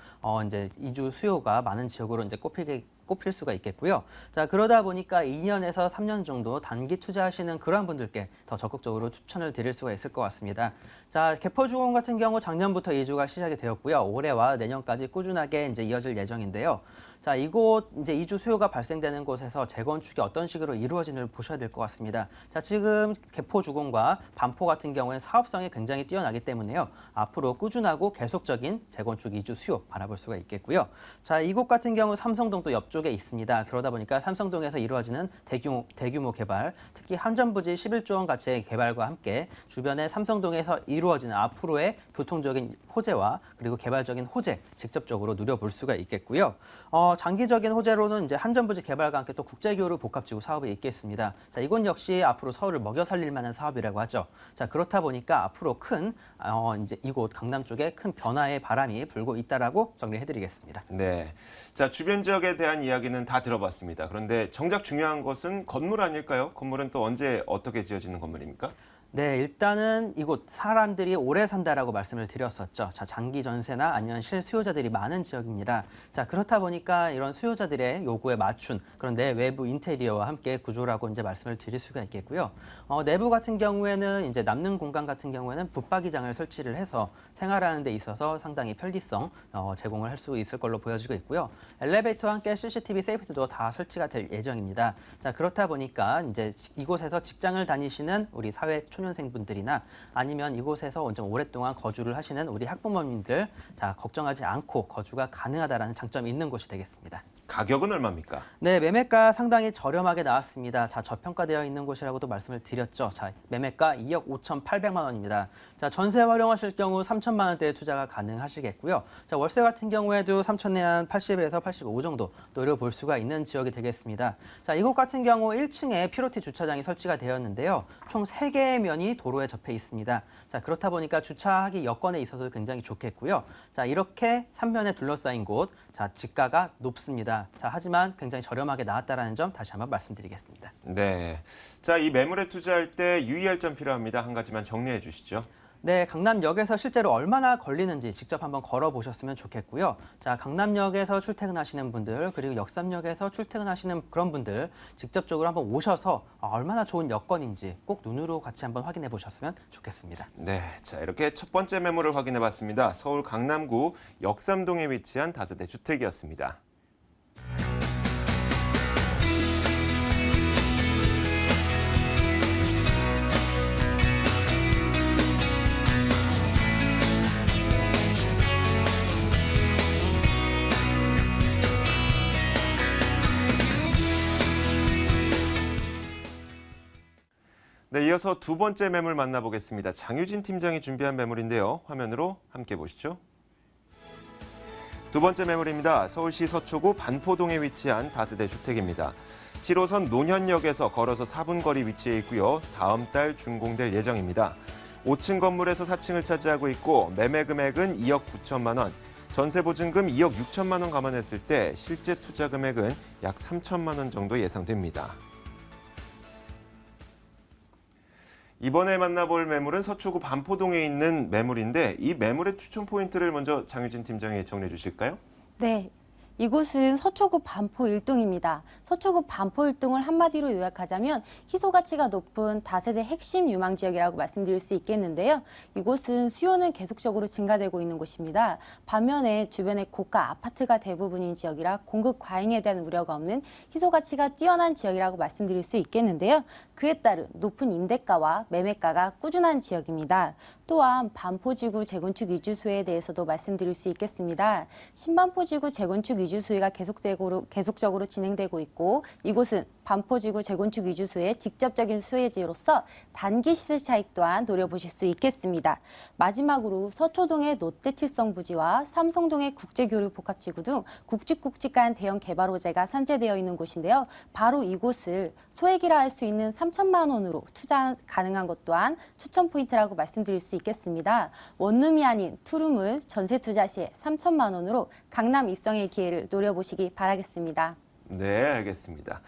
이제 2주 수요가 많은 지역으로 이제 꼽힐 수가 있겠고요. 자, 그러다 보니까 2년에서 3년 정도 단기 투자하시는 그러한 분들께 더 적극적으로 추천을 드릴 수가 있을 것 같습니다. 자, 개포주공 같은 경우 작년부터 이주가 시작이 되었고요. 올해와 내년까지 꾸준하게 이제 이어질 예정인데요. 자, 이곳 이제 이주 수요가 발생되는 곳에서 재건축이 어떤 식으로 이루어지는지 보셔야 될 것 같습니다. 자, 지금 개포주공과 반포 같은 경우에는 사업성이 굉장히 뛰어나기 때문에요. 앞으로 꾸준하고 계속적인 재건축 이주 수요 바라볼 수가 있겠고요. 자, 이곳 같은 경우 삼성동도 옆쪽에 있습니다. 그러다 보니까 삼성동에서 이루어지는 대규모 개발, 특히 한전부지 11조 원 가치의 개발과 함께 주변에 삼성동에서 이루어지는 앞으로의 교통적인 호재와 그리고 개발적인 호재 직접적으로 누려볼 수가 있겠고요. 장기적인 호재로는 이제 한전부지 개발과 함께 또 국제교류 복합지구 사업이 있겠습니다. 자, 이건 역시 앞으로 서울을 먹여 살릴 만한 사업이라고 하죠. 자, 그렇다 보니까 앞으로 이제 이곳 강남 쪽에 큰 변화의 바람이 불고 있다라고 정리해드리겠습니다. 네. 자, 주변 지역에 대한 이야기는 다 들어봤습니다. 그런데 정작 중요한 것은 건물 아닐까요? 건물은 또 언제 어떻게 지어지는 건물입니까? 네, 일단은 이곳 사람들이 오래 산다라고 말씀을 드렸었죠. 자, 장기 전세나 아니면 실수요자들이 많은 지역입니다. 자, 그렇다 보니까 이런 수요자들의 요구에 맞춘 그런 내외부 인테리어와 함께 구조라고 이제 말씀을 드릴 수가 있겠고요. 내부 같은 경우에는 이제 남는 공간 같은 경우에는 붙박이장을 설치를 해서 생활하는 데 있어서 상당히 편리성 제공을 할 수 있을 걸로 보여지고 있고요. 엘리베이터와 함께 CCTV 세이프티도 다 설치가 될 예정입니다. 자, 그렇다 보니까 이제 이곳에서 직장을 다니시는 우리 사회 초년생분들이나 아니면 이곳에서 좀 오랫동안 거주를 하시는 우리 학부모님들, 자, 걱정하지 않고 거주가 가능하다라는 장점이 있는 곳이 되겠습니다. 가격은 얼마입니까? 네, 매매가 상당히 저렴하게 나왔습니다. 자, 저평가되어 있는 곳이라고도 말씀을 드렸죠. 자, 매매가 2억 5,800만 원입니다. 자, 전세 활용하실 경우 3천만 원대의 투자가 가능하시겠고요. 자, 월세 같은 경우에도 3천에 한 80에서 85 정도 노려볼 수가 있는 지역이 되겠습니다. 자, 이곳 같은 경우 1층에 피로티 주차장이 설치가 되었는데요. 총 3개의 면이 도로에 접해 있습니다. 자, 그렇다 보니까 주차하기 여건에 있어서 굉장히 좋겠고요. 자, 이렇게 3면에 둘러싸인 곳, 자, 지가가 높습니다. 자, 하지만 굉장히 저렴하게 나왔다라는 점 다시 한번 말씀드리겠습니다. 네. 자, 이 매물에 투자할 때 유의할 점 필요합니다. 한 가지만 정리해 주시죠. 네, 강남역에서 실제로 얼마나 걸리는지 직접 한번 걸어보셨으면 좋겠고요. 자, 강남역에서 출퇴근하시는 분들, 그리고 역삼역에서 출퇴근하시는 그런 분들 직접적으로 한번 오셔서 얼마나 좋은 여건인지 꼭 눈으로 같이 한번 확인해 보셨으면 좋겠습니다. 네, 자, 이렇게 첫 번째 매물을 확인해 봤습니다. 서울 강남구 역삼동에 위치한 다세대 주택이었습니다. 네, 이어서 두 번째 매물 만나보겠습니다. 장유진 팀장이 준비한 매물인데요. 화면으로 함께 보시죠. 두 번째 매물입니다. 서울시 서초구 반포동에 위치한 다세대 주택입니다. 7호선 논현역에서 걸어서 4분 거리 위치해 있고요. 다음 달 준공될 예정입니다. 5층 건물에서 4층을 차지하고 있고 매매 금액은 2억 9천만 원, 전세 보증금 2억 6천만 원 감안했을 때 실제 투자 금액은 약 3천만 원 정도 예상됩니다. 이번에 만나볼 매물은 서초구 반포동에 있는 매물인데 이 매물의 추천 포인트를 먼저 장유진 팀장이 정리해 주실까요? 네. 이곳은 서초구 반포 1동입니다. 서초구 반포 1동을 한마디로 요약하자면 희소 가치가 높은 다세대 핵심 유망 지역이라고 말씀드릴 수 있겠는데요. 이곳은 수요는 계속적으로 증가되고 있는 곳입니다. 반면에 주변에 고가 아파트가 대부분인 지역이라 공급 과잉에 대한 우려가 없는 희소 가치가 뛰어난 지역이라고 말씀드릴 수 있겠는데요. 그에 따른 높은 임대가와 매매가가 꾸준한 지역입니다. 또한 반포지구 재건축 이주 수혜에 대해서도 말씀드릴 수 있겠습니다. 신반포지구 재건축 이주 수혜가 계속적으로 진행되고 있고 이곳은 반포지구 재건축 이주 수혜의 직접적인 수혜지로서 단기 시세 차익 또한 노려보실 수 있겠습니다. 마지막으로 서초동의 롯데칠성 부지와 삼성동의 국제교류 복합지구 등 굵직굵직한 대형 개발 호재가 산재되어 있는 곳인데요. 바로 이곳을 소액이라 할 수 있는 3천만 원으로 투자 가능한 것 또한 추천 포인트라고 말씀드릴 수 있겠습니다. 원룸이 아닌 투룸을 전세 투자 시에 3천만 원으로 강남 입성의 기회를 노려보시기 바라겠습니다. 네, 알겠습니다.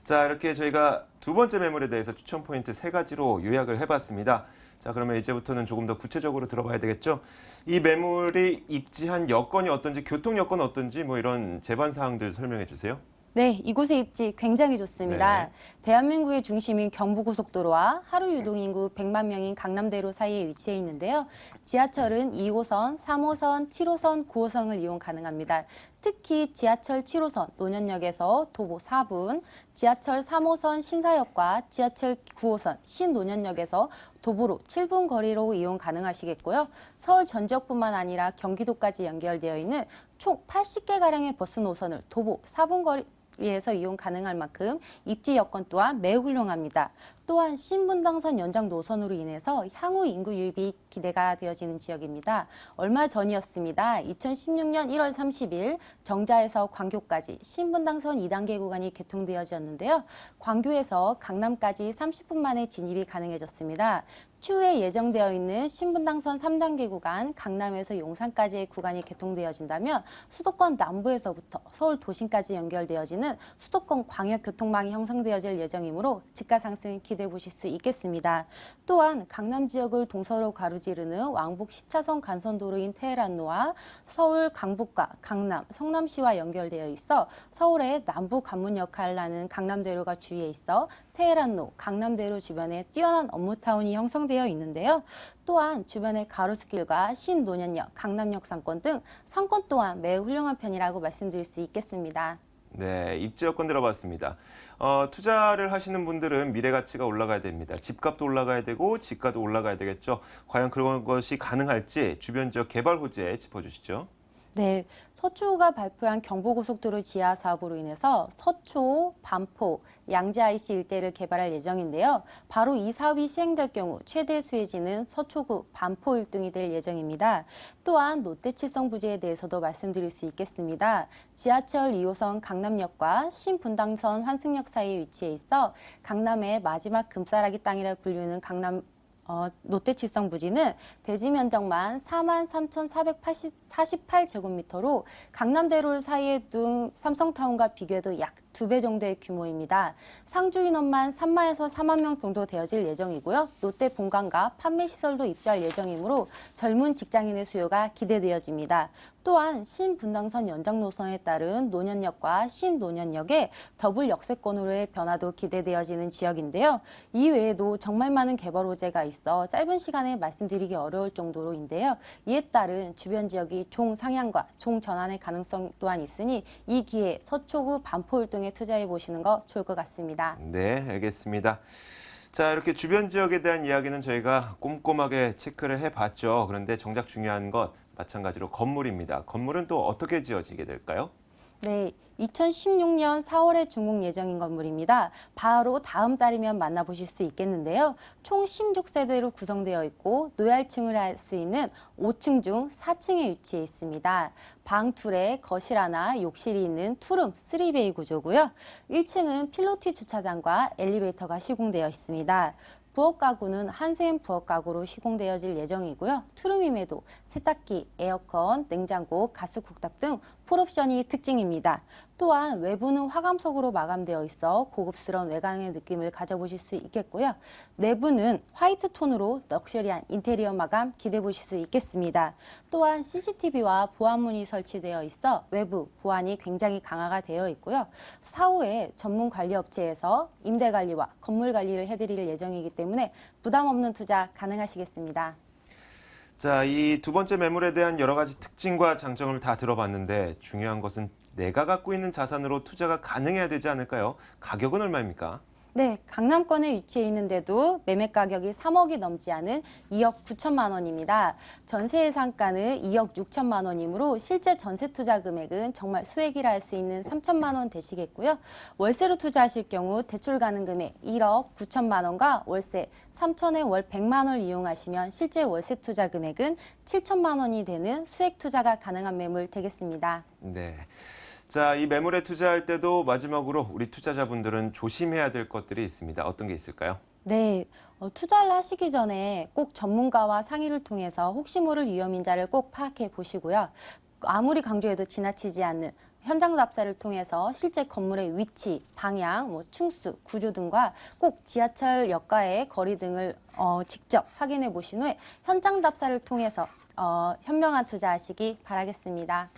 자, 이렇게 저희가 두 번째 매물에 대해서 추천 포인트 3가지로 요약을 해봤습니다. 자, 그러면 이제부터는 조금 더 구체적으로 들어봐야 되겠죠? 이 매물이 입지한 여건이 어떤지, 교통 여건 어떤지 뭐 이런 제반 사항들 설명해 주세요. 네, 이곳의 입지 굉장히 좋습니다. 네. 대한민국의 중심인 경부고속도로와 하루 유동인구 100만 명인 강남대로 사이에 위치해 있는데요. 지하철은 2호선, 3호선, 7호선, 9호선을 이용 가능합니다. 특히 지하철 7호선 논현역에서 도보 4분, 지하철 3호선 신사역과 지하철 9호선 신논현역에서 도보로 7분 거리로 이용 가능하시겠고요. 서울 전 지역뿐만 아니라 경기도까지 연결되어 있는 총 80개가량의 버스 노선을 도보 4분 거리에서 이용 가능할 만큼 입지 여건 또한 매우 훌륭합니다. 또한 신분당선 연장 노선으로 인해서 향후 인구 유입이 기대가 되어지는 지역입니다. 얼마 전이었습니다. 2016년 1월 30일 정자에서 광교까지 신분당선 2단계 구간이 개통되어졌는데요. 광교에서 강남까지 30분 만에 진입이 가능해졌습니다. 추후에 예정되어 있는 신분당선 3단계 구간, 강남에서 용산까지의 구간이 개통되어진다면 수도권 남부에서부터 서울 도심까지 연결되어지는 수도권 광역교통망이 형성되어질 예정이므로 집가 상승 기대해 보실 수 있겠습니다. 또한 강남 지역을 동서로 가로지르는 왕복 10차선 간선도로인 테헤란로와 서울 강북과 강남, 성남시와 연결되어 있어 서울의 남부 관문 역할을 하는 강남대로가 주위에 있어 테헤란로, 강남대로 주변에 뛰어난 업무타운이 형성되어 있는데요. 또한 주변의 가로수길과 신논현역, 강남역 상권 등 상권 또한 매우 훌륭한 편이라고 말씀드릴 수 있겠습니다. 네, 입지 여건 들어봤습니다. 투자를 하시는 분들은 미래 가치가 올라가야 됩니다. 집값도 올라가야 되고 지가도 올라가야 되겠죠. 과연 그런 것이 가능할지 주변 지역 개발 호재 짚어주시죠. 네, 서초구가 발표한 경부고속도로 지하 사업으로 인해서 서초, 반포, 양재 IC 일대를 개발할 예정인데요. 바로 이 사업이 시행될 경우 최대 수혜지는 서초구, 반포 1등이 될 예정입니다. 또한 롯데칠성 부지에 대해서도 말씀드릴 수 있겠습니다. 지하철 2호선 강남역과 신분당선 환승역 사이에 위치해 있어 강남의 마지막 금싸라기 땅이라 불리는 강남 롯데칠성 부지는 대지 면적만 43,448제곱미터로 강남대로 사이에 둔 삼성타운과 비교해도 약 2배 정도의 규모입니다. 상주 인원만 3만에서 4만 명 정도 되어질 예정이고요. 롯데 본관과 판매 시설도 입주할 예정이므로 젊은 직장인의 수요가 기대되어집니다. 또한 신분당선 연장 노선에 따른 논현역과 신논현역의 더블 역세권으로의 변화도 기대되어지는 지역인데요. 이 외에도 정말 많은 개발 호재가 있어 짧은 시간에 말씀드리기 어려울 정도로인데요. 이에 따른 주변 지역이 총상향과 총전환의 가능성 또한 있으니 이 기회에 서초구 반포일동에 투자해 보시는 거 좋을 것 같습니다. 네, 알겠습니다. 자, 이렇게 주변 지역에 대한 이야기는 저희가 꼼꼼하게 체크를 해봤죠. 그런데 정작 중요한 것 마찬가지로 건물입니다. 건물은 또 어떻게 지어지게 될까요? 네, 2016년 4월에 준공 예정인 건물입니다. 바로 다음 달이면 만나보실 수 있겠는데요. 총 16세대로 구성되어 있고 노얄층을 할 수 있는 5층 중 4층에 위치해 있습니다. 방 둘에 거실 하나, 욕실이 있는 투룸 3베이 구조고요. 1층은 필로티 주차장과 엘리베이터가 시공되어 있습니다. 부엌 가구는 한샘 부엌 가구로 시공되어질 예정이고요. 투룸임에도 세탁기, 에어컨, 냉장고, 가스쿡탑 등 풀옵션이 특징입니다. 또한 외부는 화감석으로 마감되어 있어 고급스러운 외관의 느낌을 가져보실 수 있겠고요. 내부는 화이트 톤으로 럭셔리한 인테리어 마감 기대해 보실 수 있겠습니다. 또한 CCTV와 보안문이 설치되어 있어 외부 보안이 굉장히 강화가 되어 있고요. 사후에 전문 관리 업체에서 임대 관리와 건물 관리를 해드릴 예정이기 때문에 부담 없는 투자 가능하시겠습니다. 자, 이 두 번째 매물에 대한 여러 가지 특징과 장점을 다 들어봤는데 중요한 것은 내가 갖고 있는 자산으로 투자가 가능해야 되지 않을까요? 가격은 얼마입니까? 네, 강남권에 위치해 있는데도 매매 가격이 3억이 넘지 않은 2억 9천만 원입니다. 전세 예상가는 2억 6천만 원이므로 실제 전세 투자 금액은 정말 소액이라 할 수 있는 3천만 원 되시겠고요. 월세로 투자하실 경우 대출 가능 금액 1억 9천만 원과 월세 3천에 월 100만 원을 이용하시면 실제 월세 투자 금액은 7천만 원이 되는 수액 투자가 가능한 매물 되겠습니다. 네. 자, 이 매물에 투자할 때도 마지막으로 우리 투자자분들은 조심해야 될 것들이 있습니다. 어떤 게 있을까요? 네, 투자를 하시기 전에 꼭 전문가와 상의를 통해서 혹시 모를 위험인자를 꼭 파악해 보시고요. 아무리 강조해도 지나치지 않는 현장 답사를 통해서 실제 건물의 위치, 방향, 층수, 구조 등과 꼭 지하철 역과의 거리 등을 직접 확인해 보신 후에 현장 답사를 통해서 현명한 투자하시기 바라겠습니다.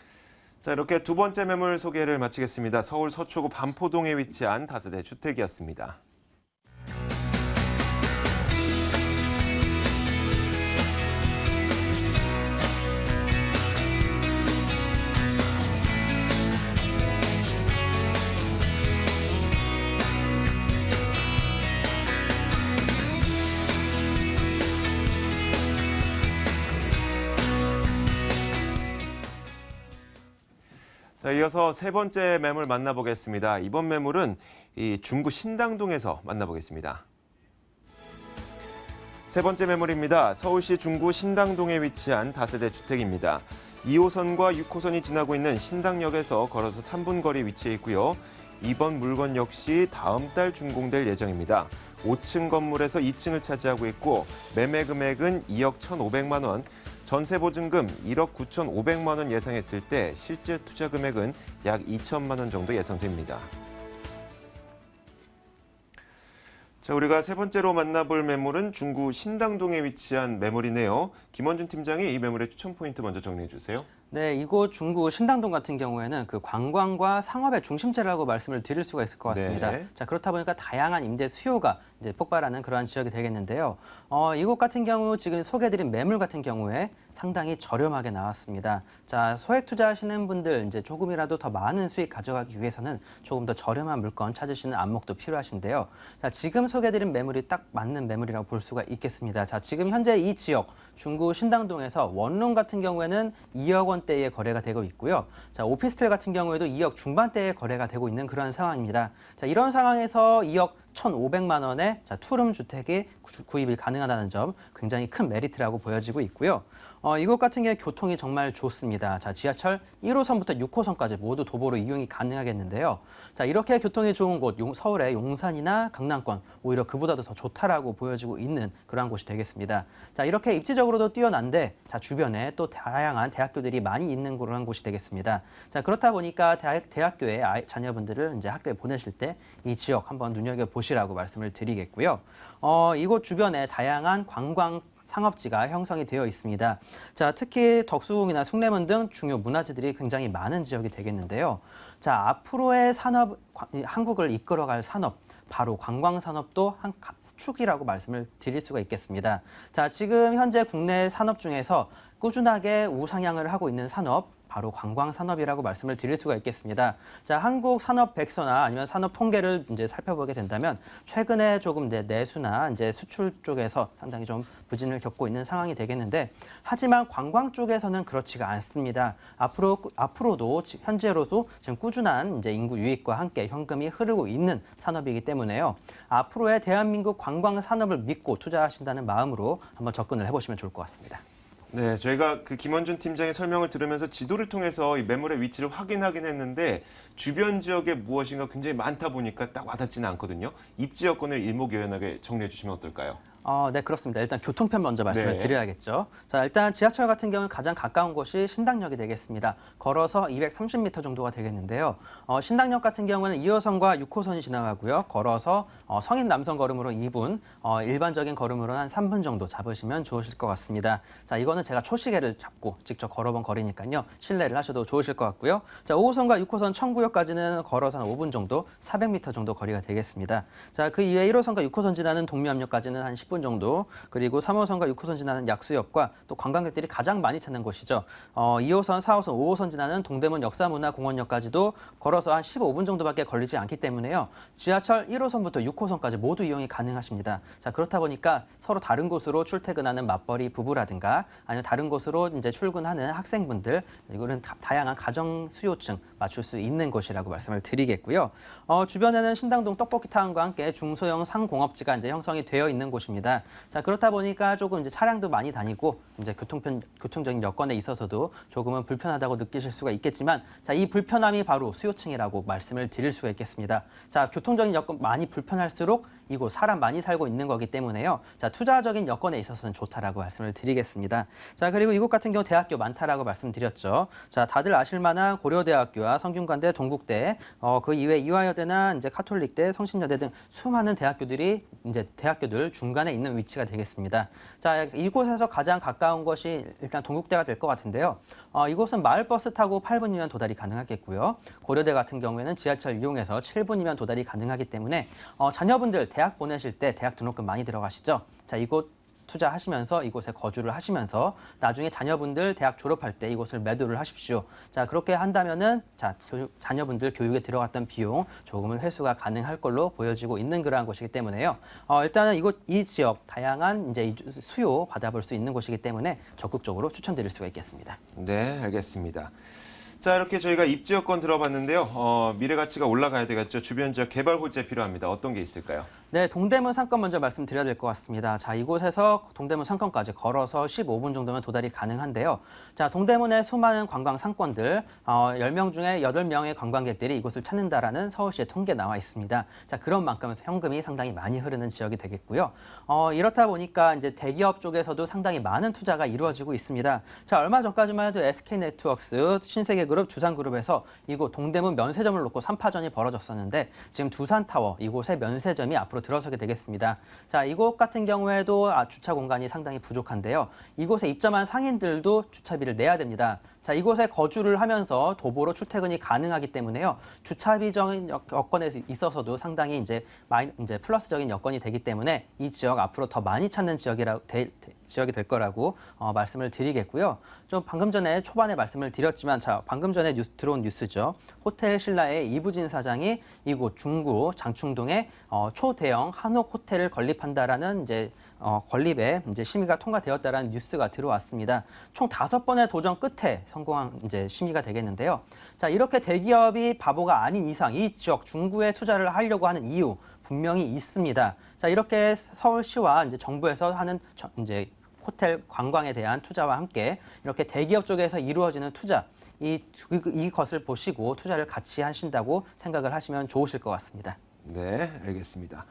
자, 이렇게 두 번째 매물 소개를 마치겠습니다. 서울 서초구 반포동에 위치한 다세대 주택이었습니다. 자, 이어서 세 번째 매물 만나보겠습니다. 이번 매물은 이 중구 신당동에서 만나보겠습니다. 세 번째 매물입니다. 서울시 중구 신당동에 위치한 다세대 주택입니다. 2호선과 6호선이 지나고 있는 신당역에서 걸어서 3분 거리 위치해 있고요. 이번 물건 역시 다음 달 준공될 예정입니다. 5층 건물에서 2층을 차지하고 있고 매매 금액은 2억 1,500만 원, 전세 보증금 1억 9,500만 원 예상했을 때 실제 투자 금액은 약 2천만 원 정도 예상됩니다. 자, 우리가 세 번째로 만나볼 매물은 중구 신당동에 위치한 매물이네요. 김원준 팀장이 이 매물의 추천 포인트 먼저 정리해 주세요. 네, 이곳 중구 신당동 같은 경우에는 그 관광과 상업의 중심지라고 말씀을 드릴 수가 있을 것 같습니다. 네. 자, 그렇다 보니까 다양한 임대 수요가 이제 폭발하는 그러한 지역이 되겠는데요. 이곳 같은 경우 지금 소개해드린 매물 같은 경우에 상당히 저렴하게 나왔습니다. 자, 소액 투자하시는 분들 이제 조금이라도 더 많은 수익 가져가기 위해서는 조금 더 저렴한 물건 찾으시는 안목도 필요하신데요. 자, 지금 소개해드린 매물이 딱 맞는 매물이라고 볼 수가 있겠습니다. 자, 지금 현재 이 지역 중구 신당동에서 원룸 같은 경우에는 2억 원대의 거래가 되고 있고요. 자, 오피스텔 같은 경우에도 2억 중반대의 거래가 되고 있는 그런 상황입니다. 자, 이런 상황에서 2억 1,500만 원의 투룸 주택이 구입이 가능하다는 점 굉장히 큰 메리트라고 보여지고 있고요. 이곳 같은 경우 교통이 정말 좋습니다. 자, 지하철 1호선부터 6호선까지 모두 도보로 이용이 가능하겠는데요. 자, 이렇게 교통이 좋은 곳, 서울의 용산이나 강남권 오히려 그보다도 더 좋다라고 보여지고 있는 그러한 곳이 되겠습니다. 자, 이렇게 입지적으로도 뛰어난데 자, 주변에 또 다양한 대학교들이 많이 있는 그런 곳이 되겠습니다. 자, 그렇다 보니까 대학교에 자녀분들을 이제 학교에 보내실 때 이 지역 한번 눈여겨 보시라고 말씀을 드리겠고요. 이곳 주변에 다양한 관광 상업지가 형성이 되어 있습니다. 자, 특히 덕수궁이나 숭례문 등 중요 문화재들이 굉장히 많은 지역이 되겠는데요. 자, 앞으로의 산업, 한국을 이끌어갈 산업, 바로 관광산업도 한 축이라고 말씀을 드릴 수가 있겠습니다. 자, 지금 현재 국내 산업 중에서 꾸준하게 우상향을 하고 있는 산업, 바로 관광 산업이라고 말씀을 드릴 수가 있겠습니다. 자, 한국 산업 백서나 아니면 산업 통계를 이제 살펴보게 된다면 최근에 조금 내수나 이제 수출 쪽에서 상당히 좀 부진을 겪고 있는 상황이 되겠는데, 하지만 관광 쪽에서는 그렇지가 않습니다. 앞으로도 현재로도 지금 꾸준한 이제 인구 유입과 함께 현금이 흐르고 있는 산업이기 때문에요. 앞으로의 대한민국 관광 산업을 믿고 투자하신다는 마음으로 한번 접근을 해보시면 좋을 것 같습니다. 네, 저희가 그 김원준 팀장의 설명을 들으면서 지도를 통해서 이 매물의 위치를 확인하긴 했는데 주변 지역에 무엇인가 굉장히 많다 보니까 딱 와닿지는 않거든요. 입지 여건을 일목요연하게 정리해 주시면 어떨까요? 네, 그렇습니다. 일단 교통편 먼저 말씀을 네. 드려야겠죠. 자, 일단 지하철 같은 경우는 가장 가까운 곳이 신당역이 되겠습니다. 걸어서 230m 정도가 되겠는데요. 신당역 같은 경우는 2호선과 6호선이 지나가고요. 걸어서 성인 남성 걸음으로 2분, 일반적인 걸음으로 한 3분 정도 잡으시면 좋으실 것 같습니다. 자, 이거는 제가 초시계를 잡고 직접 걸어본 거리니까요. 신뢰를 하셔도 좋으실 것 같고요. 자, 5호선과 6호선 청구역까지는 걸어서 한 5분 정도, 400m 정도 거리가 되겠습니다. 자, 그 이외 1호선과 6호선 지나는 동묘암역까지는 한 10분 정도, 그리고 3호선과 6호선 지나는 약수역과 또 관광객들이 가장 많이 찾는 곳이죠. 2호선, 4호선, 5호선 지나는 동대문 역사문화공원역까지도 걸어서 한 15분 정도밖에 걸리지 않기 때문에요. 지하철 1호선부터 6호선까지 모두 이용이 가능하십니다. 자, 그렇다 보니까 서로 다른 곳으로 출퇴근하는 맞벌이 부부라든가 아니면 다른 곳으로 이제 출근하는 학생분들, 이거는 다양한 가정 수요층 맞출 수 있는 곳이라고 말씀을 드리겠고요. 주변에는 신당동 떡볶이타운과 함께 중소형 상공업지가 이제 형성이 되어 있는 곳입니다. 자, 그렇다 보니까 조금 이제 차량도 많이 다니고 이제 교통적인 여건에 있어서도 조금은 불편하다고 느끼실 수가 있겠지만, 자, 이 불편함이 바로 수요층이라고 말씀을 드릴 수가 있겠습니다. 자, 교통적인 여건 많이 불편할수록 이곳 사람 많이 살고 있는 거기 때문에요. 자, 투자적인 여건에 있어서는 좋다라고 말씀을 드리겠습니다. 자, 그리고 이곳 같은 경우 대학교 많다라고 말씀드렸죠. 자, 다들 아실 만한 고려대학교와 성균관대, 동국대, 그 이외 이화여대나 이제 카톨릭대, 성신여대 등 수많은 대학교들 중간에 있는 위치가 되겠습니다. 자, 이곳에서 가장 가까운 것이 일단 동국대가 될 것 같은데요. 이곳은 마을버스 타고 8분이면 도달이 가능하겠고요. 고려대 같은 경우에는 지하철 이용해서 7분이면 도달이 가능하기 때문에 자녀분들 대학 보내실 때 대학 등록금 많이 들어가시죠. 자, 이곳 투자하시면서 이곳에 거주를 하시면서 나중에 자녀분들 대학 졸업할 때 이곳을 매도를 하십시오. 자, 그렇게 한다면은 자녀분들 교육에 들어갔던 비용 조금은 회수가 가능할 걸로 보여지고 있는 그러한 곳이기 때문에요. 일단은 이 지역 다양한 이제 수요 받아볼 수 있는 곳이기 때문에 적극적으로 추천드릴 수가 있겠습니다. 네, 알겠습니다. 자, 이렇게 저희가 입지 여건 들어봤는데요. 미래 가치가 올라가야 되겠죠. 주변 지역 개발 호재 필요합니다. 어떤 게 있을까요? 네, 동대문 상권 먼저 말씀드려야 될 것 같습니다. 자, 이곳에서 동대문 상권까지 걸어서 15분 정도면 도달이 가능한데요. 자, 동대문의 수많은 관광 상권들, 10명 중에 8명의 관광객들이 이곳을 찾는다라는 서울시의 통계 나와 있습니다. 자, 그런 만큼 현금이 상당히 많이 흐르는 지역이 되겠고요. 이렇다 보니까 이제 대기업 쪽에서도 상당히 많은 투자가 이루어지고 있습니다. 자, 얼마 전까지만 해도 SK네트워크스, 신세계그룹, 두산그룹에서 이곳 동대문 면세점을 놓고 3파전이 벌어졌었는데 지금 두산타워 이곳의 면세점이 앞으로 들어서게 되겠습니다. 자, 이곳 같은 경우에도 주차 공간이 상당히 부족한데요. 이곳에 입점한 상인들도 주차비를 내야 됩니다. 자, 이곳에 거주를 하면서 도보로 출퇴근이 가능하기 때문에요. 주차비적인 여건에 있어서도 상당히 이제 플러스적인 여건이 되기 때문에 이 지역 앞으로 더 많이 찾는 지역이 될 거라고 말씀을 드리겠고요. 좀 방금 전에 초반에 말씀을 드렸지만, 자, 방금 전에 들어온 뉴스죠. 호텔 신라의 이부진 사장이 이곳 중구 장충동에 초대형 한옥 호텔을 건립한다라는 이제 건립에 이제 심의가 통과되었다라는 뉴스가 들어왔습니다. 총 5번의 도전 끝에 성공한 이제 심의가 되겠는데요. 자, 이렇게 대기업이 바보가 아닌 이상 이 지역 중구에 투자를 하려고 하는 이유 분명히 있습니다. 자, 이렇게 서울시와 이제 정부에서 하는 이제 호텔 관광에 대한 투자와 함께 이렇게 대기업 쪽에서 이루어지는 투자, 이것을 보시고 투자를 같이 하신다고 생각을 하시면 좋으실 것 같습니다. 네, 알겠습니다.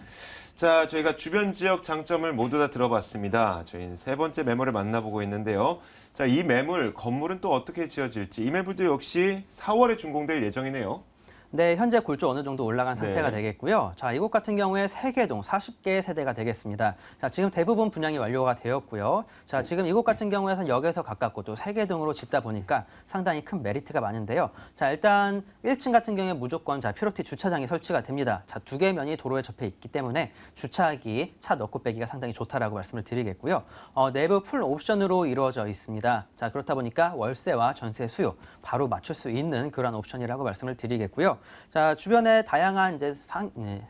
자, 저희가 주변 지역 장점을 모두 다 들어봤습니다. 저희는 세 번째 매물을 만나보고 있는데요. 자, 이 매물, 건물은 또 어떻게 지어질지, 이 매물도 역시 4월에 준공될 예정이네요. 네, 현재 골조 어느 정도 올라간 상태가 네. 되겠고요. 자, 이곳 같은 경우에 3개 동 40개의 세대가 되겠습니다. 자, 지금 대부분 분양이 완료가 되었고요. 자, 지금 이곳 같은 경우에는 역에서 가깝고 또 3개 동으로 짓다 보니까 상당히 큰 메리트가 많은데요. 자, 일단 1층 같은 경우에 무조건 피로티 주차장이 설치가 됩니다. 자, 2개 면이 도로에 접해 있기 때문에 주차하기, 차 넣고 빼기가 상당히 좋다라고 말씀을 드리겠고요. 내부 풀 옵션으로 이루어져 있습니다. 자, 그렇다 보니까 월세와 전세 수요 바로 맞출 수 있는 그런 옵션이라고 말씀을 드리겠고요. 자, 주변에 다양한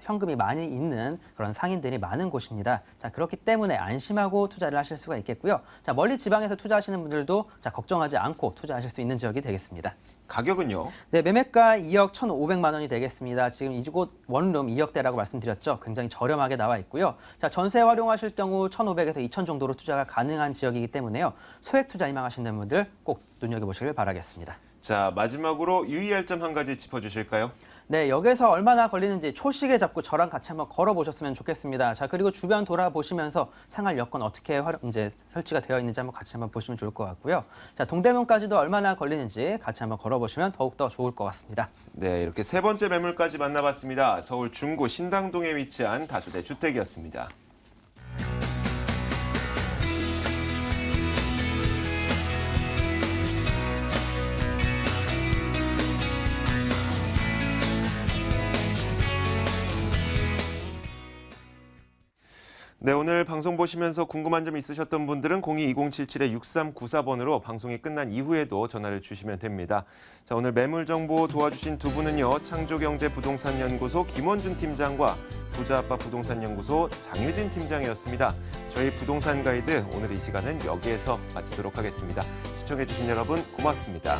현금이 많이 있는 그런 상인들이 많은 곳입니다. 자, 그렇기 때문에 안심하고 투자를 하실 수가 있겠고요. 자, 멀리 지방에서 투자하시는 분들도 걱정하지 않고 투자하실 수 있는 지역이 되겠습니다. 가격은요? 네, 매매가 2억 1,500만 원이 되겠습니다. 지금 이곳 원룸 2억대라고 말씀드렸죠. 굉장히 저렴하게 나와 있고요. 자, 전세 활용하실 경우 1,500에서 2,000 정도로 투자가 가능한 지역이기 때문에요. 소액 투자 희망하시는 분들 꼭 눈여겨보시길 바라겠습니다. 자, 마지막으로 유의할 점 한 가지 짚어주실까요? 네, 역에서 얼마나 걸리는지 초시계 잡고 저랑 같이 한번 걸어보셨으면 좋겠습니다. 자, 그리고 주변 돌아보시면서 생활 여건 어떻게 설치가 되어 있는지 같이 한번 보시면 좋을 것 같고요. 자, 동대문까지도 얼마나 걸리는지 같이 한번 걸어보시면 더욱더 좋을 것 같습니다. 네, 이렇게 세 번째 매물까지 만나봤습니다. 서울 중구 신당동에 위치한 다세대 주택이었습니다. 네, 오늘 방송 보시면서 궁금한 점 있으셨던 분들은 02-2077-6394번으로 방송이 끝난 이후에도 전화를 주시면 됩니다. 자, 오늘 매물 정보 도와주신 두 분은요. 창조경제부동산연구소 김원준 팀장과 부자아빠 부동산연구소 장유진 팀장이었습니다. 저희 부동산 가이드 오늘 이 시간은 여기에서 마치도록 하겠습니다. 시청해주신 여러분 고맙습니다.